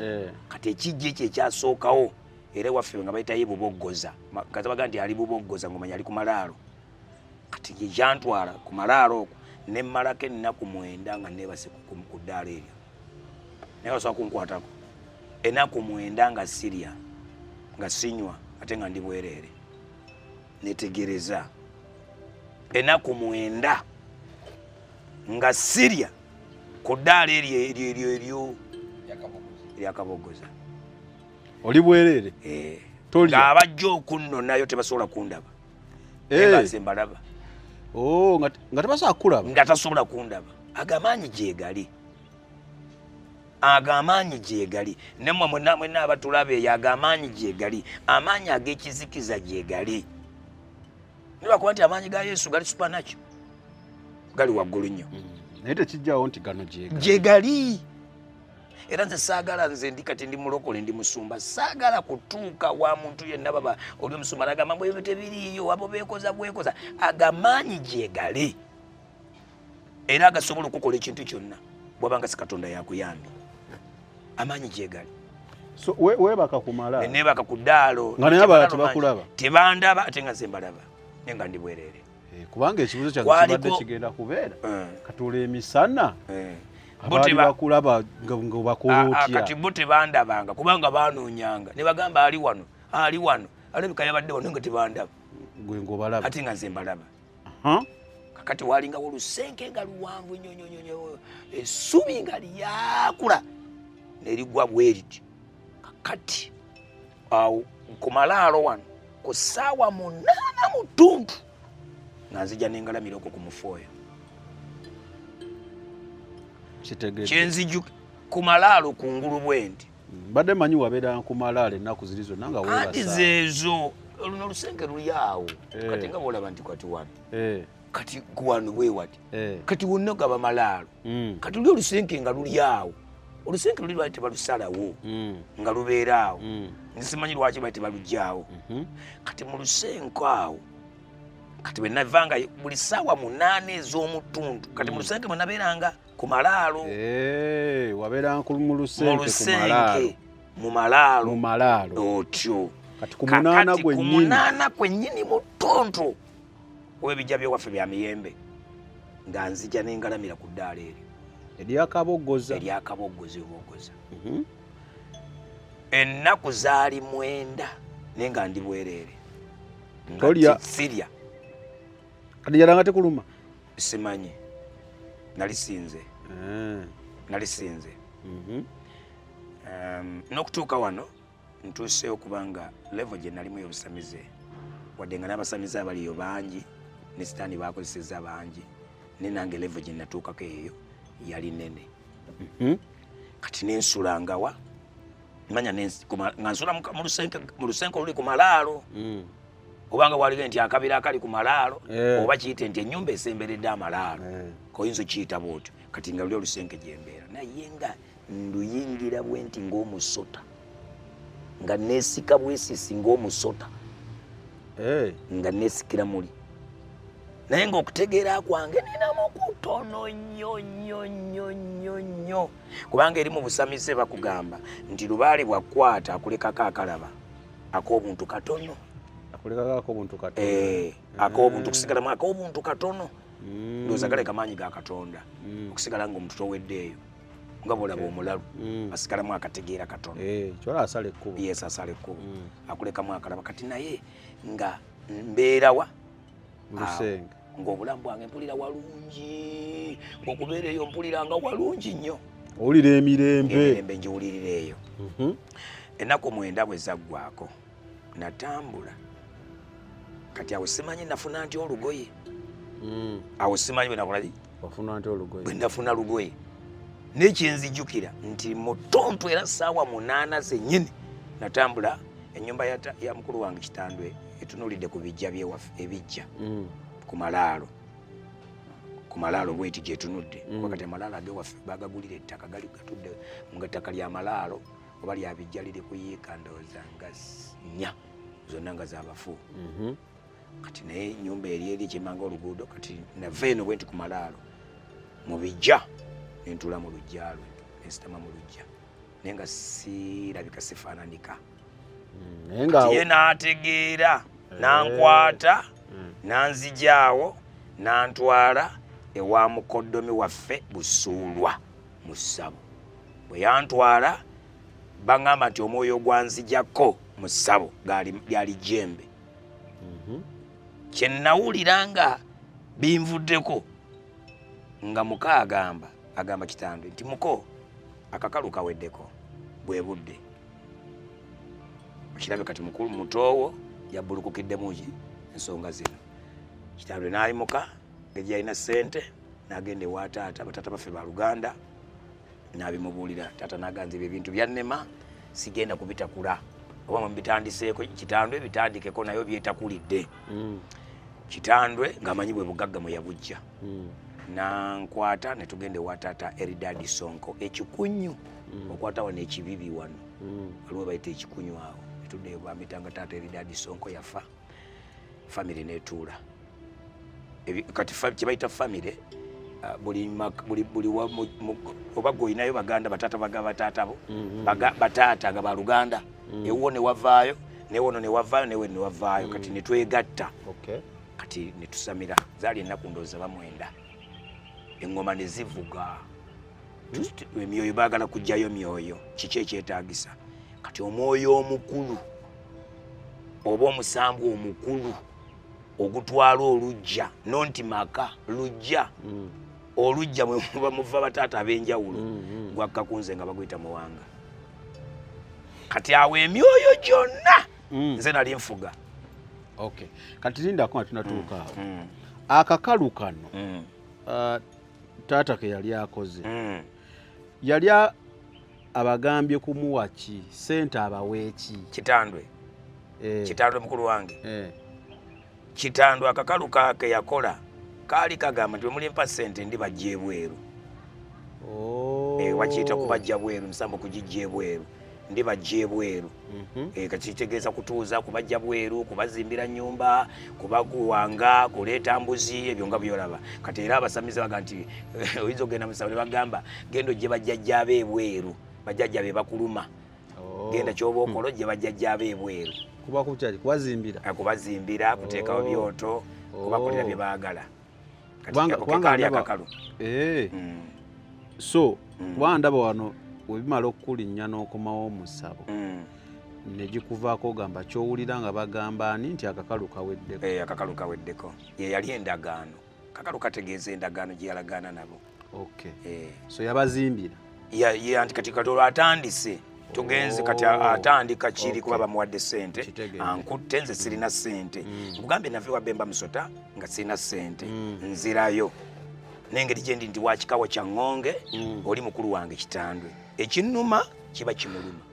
kati ekijja ekyo ekyasookawo era waffe nga bayitayo Buboggoza kati baga nti ali Buboggoza ng'omanya ali ku malaalo kati gyantwala ku malaalo okwo nemmalako ennaku 9 nga neebase ku ddaala eryo naye basobola kunkwatako ennaku 9 nga sirya nga sinywa ate nga ndi bwereere netegereza ennaku 9 nga sirya ku ddaala eryo eryakabogoza oli bwereere ng'abajja okunnonayo tebasobola kundaba nga nze mbalaba nga tebasobola kulaba nga tasobola kundaba agamaanyi gyegali nemwe mwenna abatulaba eyo agamaanyi gyegali amaanyi ag'ekizikiza gyegali nibakuba nti amaanyi ga Yesu gali supernatural gali waggulu nnyo naye tekijjawo nti gano gyegali era nze saagala nze ndi kati ndi mulokole ndi musumba saagala kutuuka wa muntu yenna baba oli omusumba nagamba mbwe ebyo tebiriiyo abo beekoza bwekoza agamaanyi gyegali era agasobola okukola ekintu kyonna bwabanga si Katonda yakuyambi amaanyi gyegali so weebaka kumala nebaka ku ddaalo nga naye abalala tebakulaba tebandaba ate nga nze mbalaba naye nga ndi bwereere kubanga ekibuzo kyange kibadde kigenda kubeera katula emisana abaali bakulaba nga bakola otya kati bo tebandabanga kubanga banoonyanga ne bagamba ali wano alabika yabadde wano nga tebandaba gwe ng'obalaba ate nga nze mbalaba kakati walingawo olusenke nga luwanvu nnyo essubi nga lyakula nerigwa bweriti kakati awo ku malaalo wano ku ssaawa 8 nga nzija nengalamira okwo ku mufooyo kyenziju ku malaalo kungulu bwendi badde manyi wabeera ku malaalo ennaku ziri zonna nga weebasa anti zeezo luno olusenke luli awo kati nga boolaba nti kati wano kati kuwano bwe wati kati wonna gaba malaalo kati luli olusenke nga luli awo olusenke luli lwali tebalusalawo nga lubeera awo nsimanyi lwaki bali tebalugyawo kati mu lusenke awo kati bwe navanga buli ssaawa 8 ez'omutundu kati mu Lusenge mwe nabeeranga ku Malaalo wabeeranga mu Lusenge mu Malaalo otyo kati ku 8 gwennyini 8 kwennyini mu ttonto w'ebijja by'ewaffe bya miyembe nga nzija n'engalamira ku ddaala eryakaboggoza oboggoza ennaku zaali 9 naye nga ndi bwereere tolya sirya kati yalanga tekuluma simanyi nalisinze n'okutuuka wano ntuuseeyo kubanga level gye nalimu y'obusamize wadde nga n'abasamize abaliyo bangi ne sitaani bakozeseza bangi ne nange level gye natuukako eyo yali nene kati nensulangawa manya nga nsula mu Lusenke oluli ku Malaalo obanga walige nti akabira akali ku Malaalo oba kiyite nti ennyumba esemberedde amalaalo koyinza okiyita bwotyo kati nga luli Olusenke gyembeera naye nga nduyingira bwenti ng'omusota nga neesika bwesisi ng'omusota nga neesikira muli naye ng'okutegeera kwange ninamu kutono nnyo kubanga eri mu busamize bakugamba nti lubaale bwakwata akulekako akalaba ak'obuntu katono ak'obuntu kusigalamu ak'obuntu katono ndowooza galeka maanyi ga Katonda okusigala ng'omuntu toweddeeyo nga bw'olaba omulalu asigalamu akategeera katono asala ekkubo yes asala ekkubo akulekamu akalaba kati naye nga mbeerawa Lusenge ng'obulamu bwange mpulira walungi ng'okubeera eyo mpuliranga walungi nnyo owulira emirembe ngiwulirira eyo ennaku 9 bwe zaggwako natambula kati awo simanyi nafuna nti olugoye awo simanyi bwe nakolaki bwe nafuna lugoye nekyenzijjukira nti mu ttonto era ssaawa 8 zennyini natambula ennyumba ya mukulu wange Kitandwe etunuulidde ku bijja byewaffe ebijja ku Malaalo bweti gyetunudde wakati amalaalo agewaffe bagagulira ettaka gali gatudde nga ttaka lya Malaalo oba lya bijja liri kuyiika ndowooza nga 4 zonna nga z'abafu kati naye nyumba eri ekyemanga oluguudo kati nava eno bwenti ku Malaalo mu bijja nentula mu luggya lwe nensitama mu luggya naye nga sirabika sifaananika ye n'ategeera nankwata nanzijaawo nantwala ewa mukoddomi waffe Busuulwa mu ssabo bwe yantwala baŋŋamba nti omwoyo gwanzijako mu ssabo lyali jjembe kye nnawulira nga binvuddeko nga muka agamba Kitandwe nti muko akakalu kaweddeko bwe budde okirabe kati mukulu mutoowo yabbulukukidde muki ensonga zino Kitandwe n'ayimuka ng'egye alina ssente n'agenda ewa taata bataata baffe ba Luganda n'abimubuulira taata n'aganza ebyo ebintu byannema sigenda kubitakula oba mubitandiseeko Kitandwe bitandikeko nayo byetakulidde Kitandwe ng'amanyi bwe bugagga mwe yabujja nankwata ne tugenda ewa taata Eridadi Sonko ekikunyu okwata wano ekibibi wano waliwo bayita ekikunyu awo etuddeyo bamitanga taata Eridadi Sonko yafa famire netuula kati kye bayita famire buli oba goyinayo baganda bataata baga bataatabo bataata nga ba Luganda ewo ne wavaayo newono ne wavaayo newe ne wavaayo kati ne twegatta kati ne tusamira zaali ennaku ndowooza bamwenda engoma ne zivuga emyoyo baagala kujjayo myoyo kiki ekyetaagisa kati omwoyo omukulu oba omusambu omukulu ogutwala olujja nonti maka lujja olujja mwe muva bataata ab'enjawulo gwakkakunze nga baguyita Muwanga kati awo emyoyo gyonna nze nali nfuga kati lindako nga tunatuuka awo akakalu kano taata ke yali akoze yali abagambye kumuwa ki sente abaweeki Kitandwe mukulu wange Kitandwe akakalu kake yakola kaali kagamba nti mulimpa sente ndi bajja ebweru wakiyita kubajja bweru nsambo kugijja ebweru ndi bajje bweru kati kitegeeza kutuuza kubajja bweru kubazimbira nnyumba kubakuwanga kuleeta mbuzi ebyo nga byolaba kati era abasamize baga nti oyinza ogenda mu ssabo ne bagamba genda ogye bajjajja ab'ebweru bajjajja be bakuluma genda kyoba okola ogye bajjajja ab'ebweru kubazimbira kuteekawo byoto kubakolera bye baagala kati akakalu so kubanga ndaba wano webimala okulinnya n'okomawo mu ssabo ne gikuvaako ogamba kyowulira nga bagamba ani nti akakalu kaweddeko akakalu kaweddeko ye yali endagaano kakalu kategeeza endagaano gye yalagaana nabo so yabazimbira anti kati katolo atandise tugenze kati atandika kiri kuba bamuwadde ssente ankutte nze sirina ssente nkugambye nave wabemba musota nga sirina ssente nzirayo n'engeri gye ndi nti wakikawa kya ŋŋonge oli mukulu wange kitandwe ekinnuma kiba kimuluma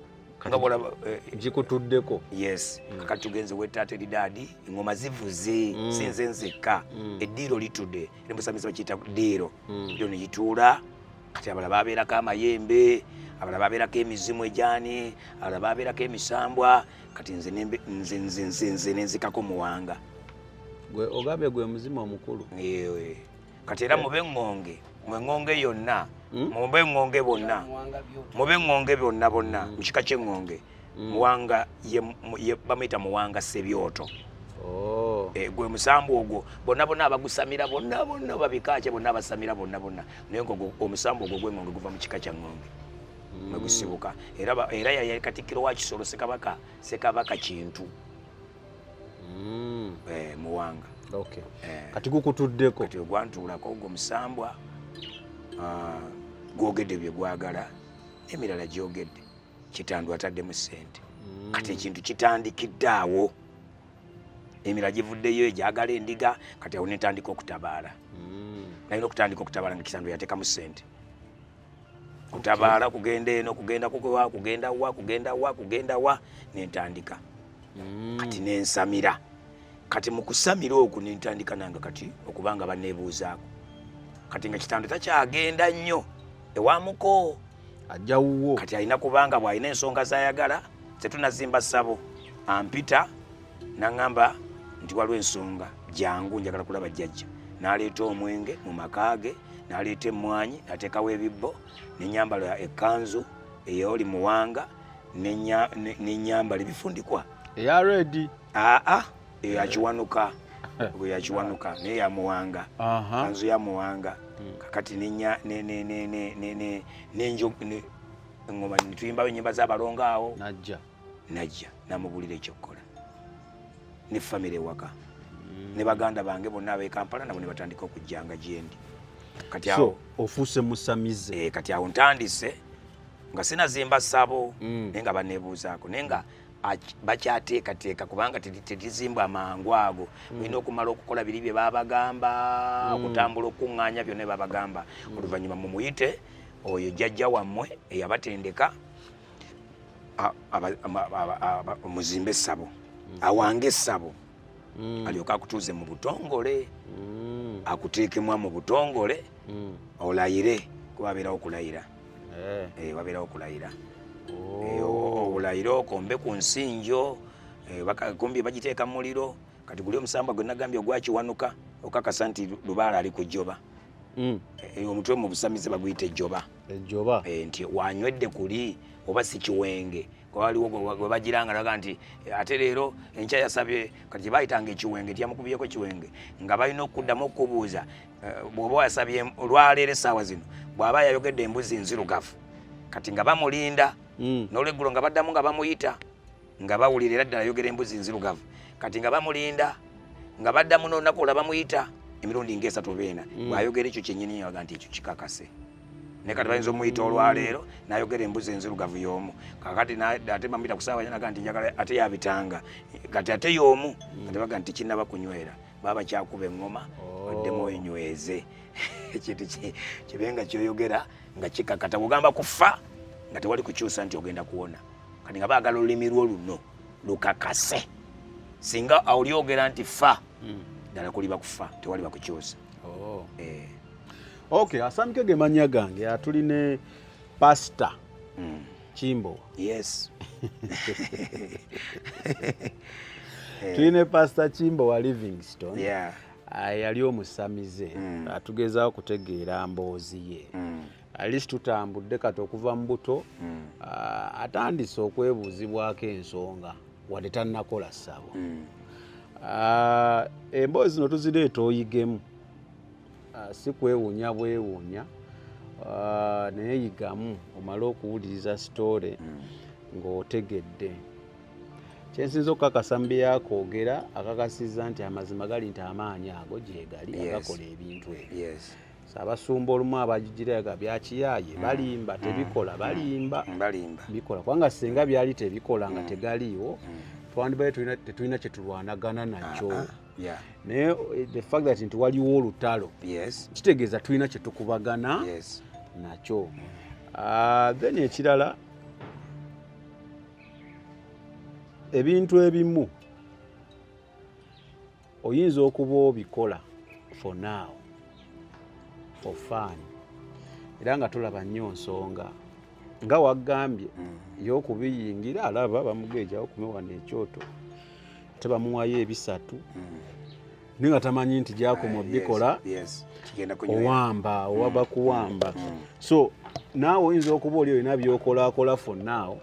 nga bolaba gikutuddeko yes kakati tugenze wetaate lidaadi engoma zivuze sinze nzekka eddiiro litudde emusamizi bakiyita ddiiro yo ne gituula kati abalala babeerako amayembe abalala babeerako emizimu egyani abalala babeerako emisambwa kati nze nenzikako muwanga gwe ogambye gwe muzimu omukulu kati era mube ŋŋonge yonna mube ŋŋonge bonna mube ŋŋonge bonna mu kika ky'eŋŋonge muwanga bamuyita muwanga sebyoto gwe musambu ogwo bonna abagusamira bonna babikakye bonna abasamira bonna naye omusambu ogwo gw'eŋŋonge guva mu kika kya ŋŋonge mwegusibuka era yali katikkiro wa kisolo sekabaka kintu muwanga kati gukutuddeko kati ogwantuulako gwe musambwa gwogedde bye gwagala emirala gyogedde kitandwa ataddemu ssente kati ekintu kitandikidde awo emirala givuddeyo egyagala endiga kati awo netandika okutabaala nalina okutandika okutabaala nga kitandwa yateekamu ssente kutabaala kugenda eno kugenda wa nentandika kati nensamira kati mu kusamira okwo nentandika nanga kati okubanga baneebuuzaako kati nga kitandwa takyagenda nnyo ewamuko ajjawuwo kati alina kubanga bw'alina ensonga zayagala tetunazimba ssabo ampita naŋŋamba nti waliwo ensonga jangu njagala kulaba jjajja n'aleeta omwenge mu maka ge n'aleeta emmwanyi n'ateekawo ebibbo nenyambala ekkanzu eyoli muwanga nenyambala ebifundikwa eya redi eyakiwanuka bwe yakiwanuka naye yamuwanga kanzu yamuwanga kakati engoma netuyimbawo ennyimba z'abalongo awo najja namubulira ekyokukola ne famire ewaka ne baganda bange bonna ab'e Kampala nabo ne batandika okujjanga gyendi kati awo ofuuse musamize kati awo ntandise nga sinazimba ssabo naye nga baneebuuzaako naye nga bakyateekateeka kubanga tetizimba amangu ago mulina okumala okukola biri bye babagamba okutambula okuŋŋaanya byonna babagamba oluvannyuma mumuyite oyo jjajja wammwe eyabatendeka muzimbe essabo awange essabo alyoka akutuuze mu butongole akuteekemwa mu butongole olayire kubabeerawo okulayira wabeerawo okulayira obulayire okombe ku nsinjo kumbi bagiteeka mu muliro kati guli omusambwa gwe nagambye ogwakiwanuka okakasa nti lubaala ali ku jjoba omutwe mu busamize baguyita ejjoba nti wanywedde kuli oba si kiwenge waliwo gwe bagiranga naga nti ate leero enkya yasabye kati bayitanga ekiwenge tiyamukubyeko kiwenge nga balina okuddamu okubuuza bw'oba wayasabye olwaleero essaawa zino bw'aba yayogedde embuzi nzirugavu kati nga bamulinda n'olweggulo nga baddamu nga bamuyita nga bawulira era ddala ayogera embuzi nzirugavu kati nga bamulinda nga baddamu n'olunaku olwa bamuyita emirundi ng'esatu oba ena bw'ayogera ekyo kyennyini yaga nti ekyo kikakase naye kati bayinza omuyita olwaleero n'ayogera embuzi enzirugavu y'omu kakati ate bamuyita ku ssaawa naga nti njagala ate yabitanga kati ate y'omu kati baga nti kinnaba kunywera baba kyakuba eŋŋoma oddemu oynyweze ekintu kibe nga kyoyogera nga kikakata kugamba kufa nga tewali kukyusa nti ogenda kuwona kati nga baagala olulimi lwo luno lukakase singa olyogera nti fa ddala kuliba kufa tewali bakukyusa okay asamike ge mannya gange atuli ne pasita Kimbo. Yes. Tuine Pastor Kimbo wa Livingstone. Yeah. Yali omusamize atugezaawo kutegeera mboozi ye. At least tutambudde kati okuva mu buto atandise okwebuuzibwako ensonga wadde tannakola ssabo. Emboozi zino tuzireeta oyigemu, si kwewuunya bwewuunya, naye yigamu omale okuwuliriza sitoole ng'otegedde. Kyensinza okukakasa mu bye yakoogera akakasizza nti amazima gali nti amaanyi ago gye gali agakola ebintu ebyo. Abasumba olumu abagigiraga byakiyaaye balimba tebikola balimba bikola kubanga singa byali tebikola nga tegaliiwo twandibaye tetulina kye tulwanagana nakyo. Naye the fact that nti waliwo olutalo kitegeeza tulina kye tukubagana nakyo. Then ekirala ebintu ebimu oyinza okuba obikola for now for fun era nga tulaba nnyo nsonga nga wagambye y'okubiyingira alaba bamugejawo kumewana ekyoto tebamuwayo ebisatu naye nga tamanyi nti gyakoma bikola owamba owaba kuwamba. So naawe oyinza okuba oli olina by'okolakola for now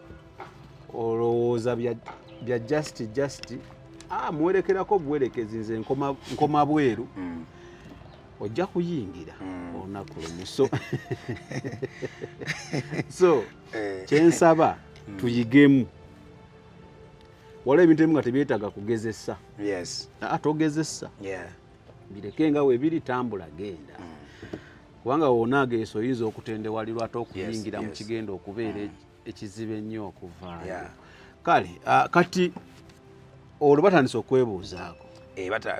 olowooza bya just muwerekerako buwerekezi nze nkoma bweru ojja kuyingira olunaku lumu. So kyensaba tuyigemu waliwo ebintu ebimu nga tebyetaaga kugezesa. Togezesa bireke nga weebiri tambula genda kubanga wonaageesa oyinza okutendewalirwa ate okuyingira mu kigenda okubeera ekizibu ennyo okuvaayo. Kale kati olwo batandise okwebuuzaako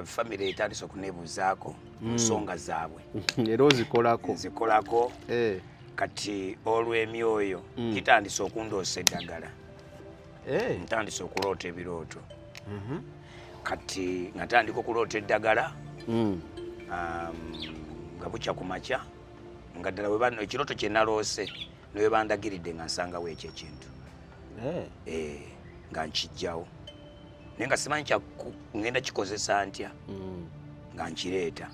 famire etandise okunebuuzaako nsonga zaabwe era ozikolako kati olw'emyoyo kitandise okundoosa eddagala ntandise okuloota ebirooto kati nga tandika okuloota eddagala nga bukya ku makya nga ddala ekirooto kye naloose ne bandagiridde nga nsangawo ekyo ekintu nga nkijjawo naye nga simanyi ngenda kikozesa ntya nga nkireeta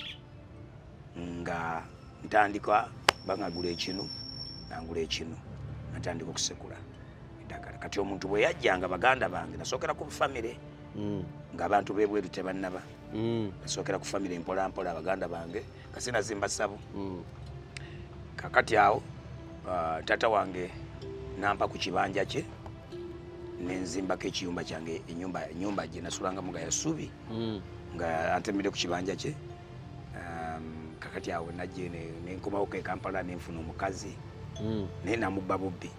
nga ntandika bangagula ekinu nangula ekinu natandika okusekula eddagala. Kati omuntu bwe yajjanga baganda bange nasookera ku famire ng'abantu b'ebweru tebannaba nasookera ku famire mpolampola abaganda bange nga sinazimba ssabo. Kakati awo taata wange nampa ku kibanja kye nenzimbako ekiyumba kyange enyumba gye nasulangamu nga yasubi nga antemedde ku kibanja kye. Kakati awo najje nenkomawoko e Kampala nenfuna omukazi naye namubba bubbi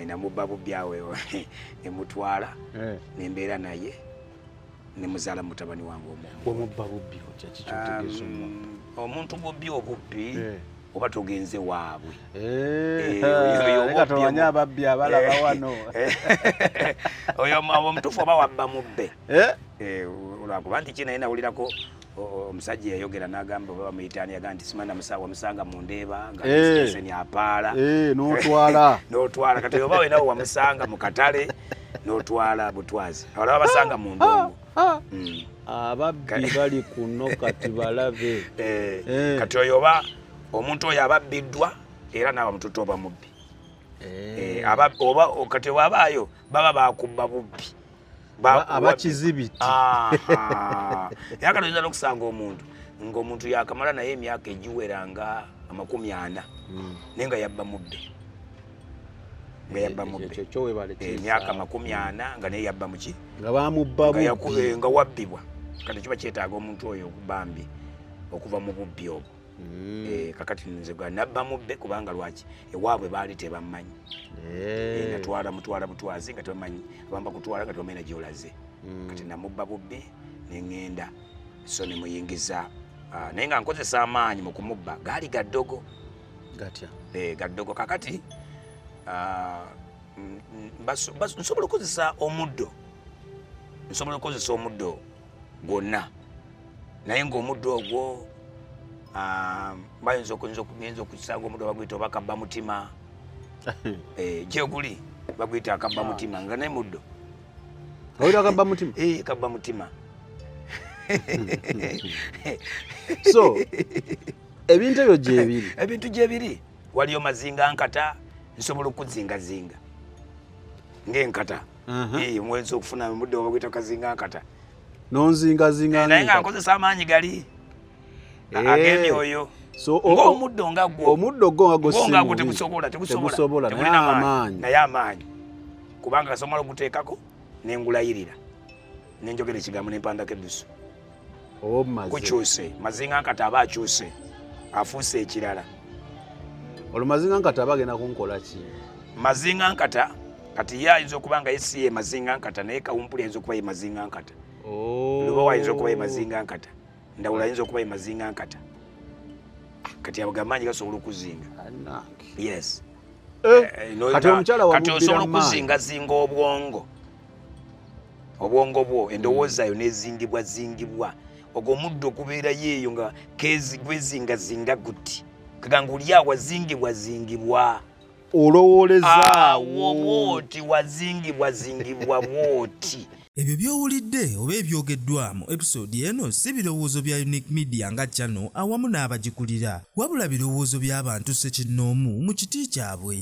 namubba bubbi awo nemutwala nembeera naye nemuzaala mutabani wange omuntu bubbi obubbi oba togenze waabwe tomanya ababbi abalaba wano oyo omutuufu oba wabba mubbe olwakuba nti kinaye nawulirako omusajja yayogera n'agamba oba bamuyitaani yaga nti simana wamusanga mu ndeeba nga eseni apaala n'otwala kati oba wenawe wamusanga mu katale n'otwala butwazi olaba basanga mu ndongo ababbi bali kuno kati balabe kati oyo oba omuntu oyo ababbiddwa era naawe mututu oba mubbi oba kati wabaayo baba bakubba bubbi abakizibiti yakati oyinza n'okusanga ng'omuntu yakamala naye emyaka egiwera nga 40 naye nga yabba mubbe emyaka 40 nga naye yabba muki nga bamubba nga wabbibwa kati kiba kyetaaga omuntu oyo okubambi okuva mu bubbi obwo. Kakati nze gwa nabba mubbe kubanga lwaki ewaabwe baali tebammanyi natwala mutwala butwazi nga tebamanyi abamba kutwala nga tebamanya gyolaze kati namubba bubbi neŋŋenda so nemuyingiza naye nga nkozesa amaanyi mu kumubba gaali gaddogo gaddogo. Kakati nsobola okukozesa omuddo gwonna naye ng'omuddo ogwo bayinza okusanga omuddo baguyita oba kabba mutima gyekuli baguyita akabba mutima nga ne muddo oyita akabba mutima kabba mutima so ebintu ebyo gyebiri ebintu gyebiri waliyo mazinga nkata nsobola okuzingazinga ng'enkata omwenzi okufuna omudde obaguyita kazinga nkata nonzingazinga naye nga nkozesa amaanyi gali ag'emyoyo ng'omuddo nga gwo omuddo gwo nga gwo tegusobola naye amaanyi kubanga kasomola okuteekako nengulayirira nenjogera ekigambo nempandako eddusu kukyuse mazinga nkata aba akyuse afuuse ekirala olwo mazinga nkata aba agenda kunkola ki mazinga nkata kati ye ayinza okuba nga yesi ye mazinga nkata naye kawumpuli ayinza okuba ye mazinga nkata lubawo ayinza okuba ye mazinga nkata ndawula ayinza okuba ye mazinga nkata kati ago amaanyi gasobola okuzinga yes kati osobola okuzingazinga obwongo bwo endowooza yo nezingibwazingibwa ogwo omuddo okubeerayo eyo nga gwezingazinga guti kaganga oli awo wazingibwazingibwa olowolezaawo bwoti wazingibwazingibwa bwoti ebyo byowulidde oba ebyogeddwa mu episode eno si birowoozo bya Unique Media nga channel awamu n'abagikulira wabula birowoozo by'abantu ssekinnoomu mu kiti kyabwe.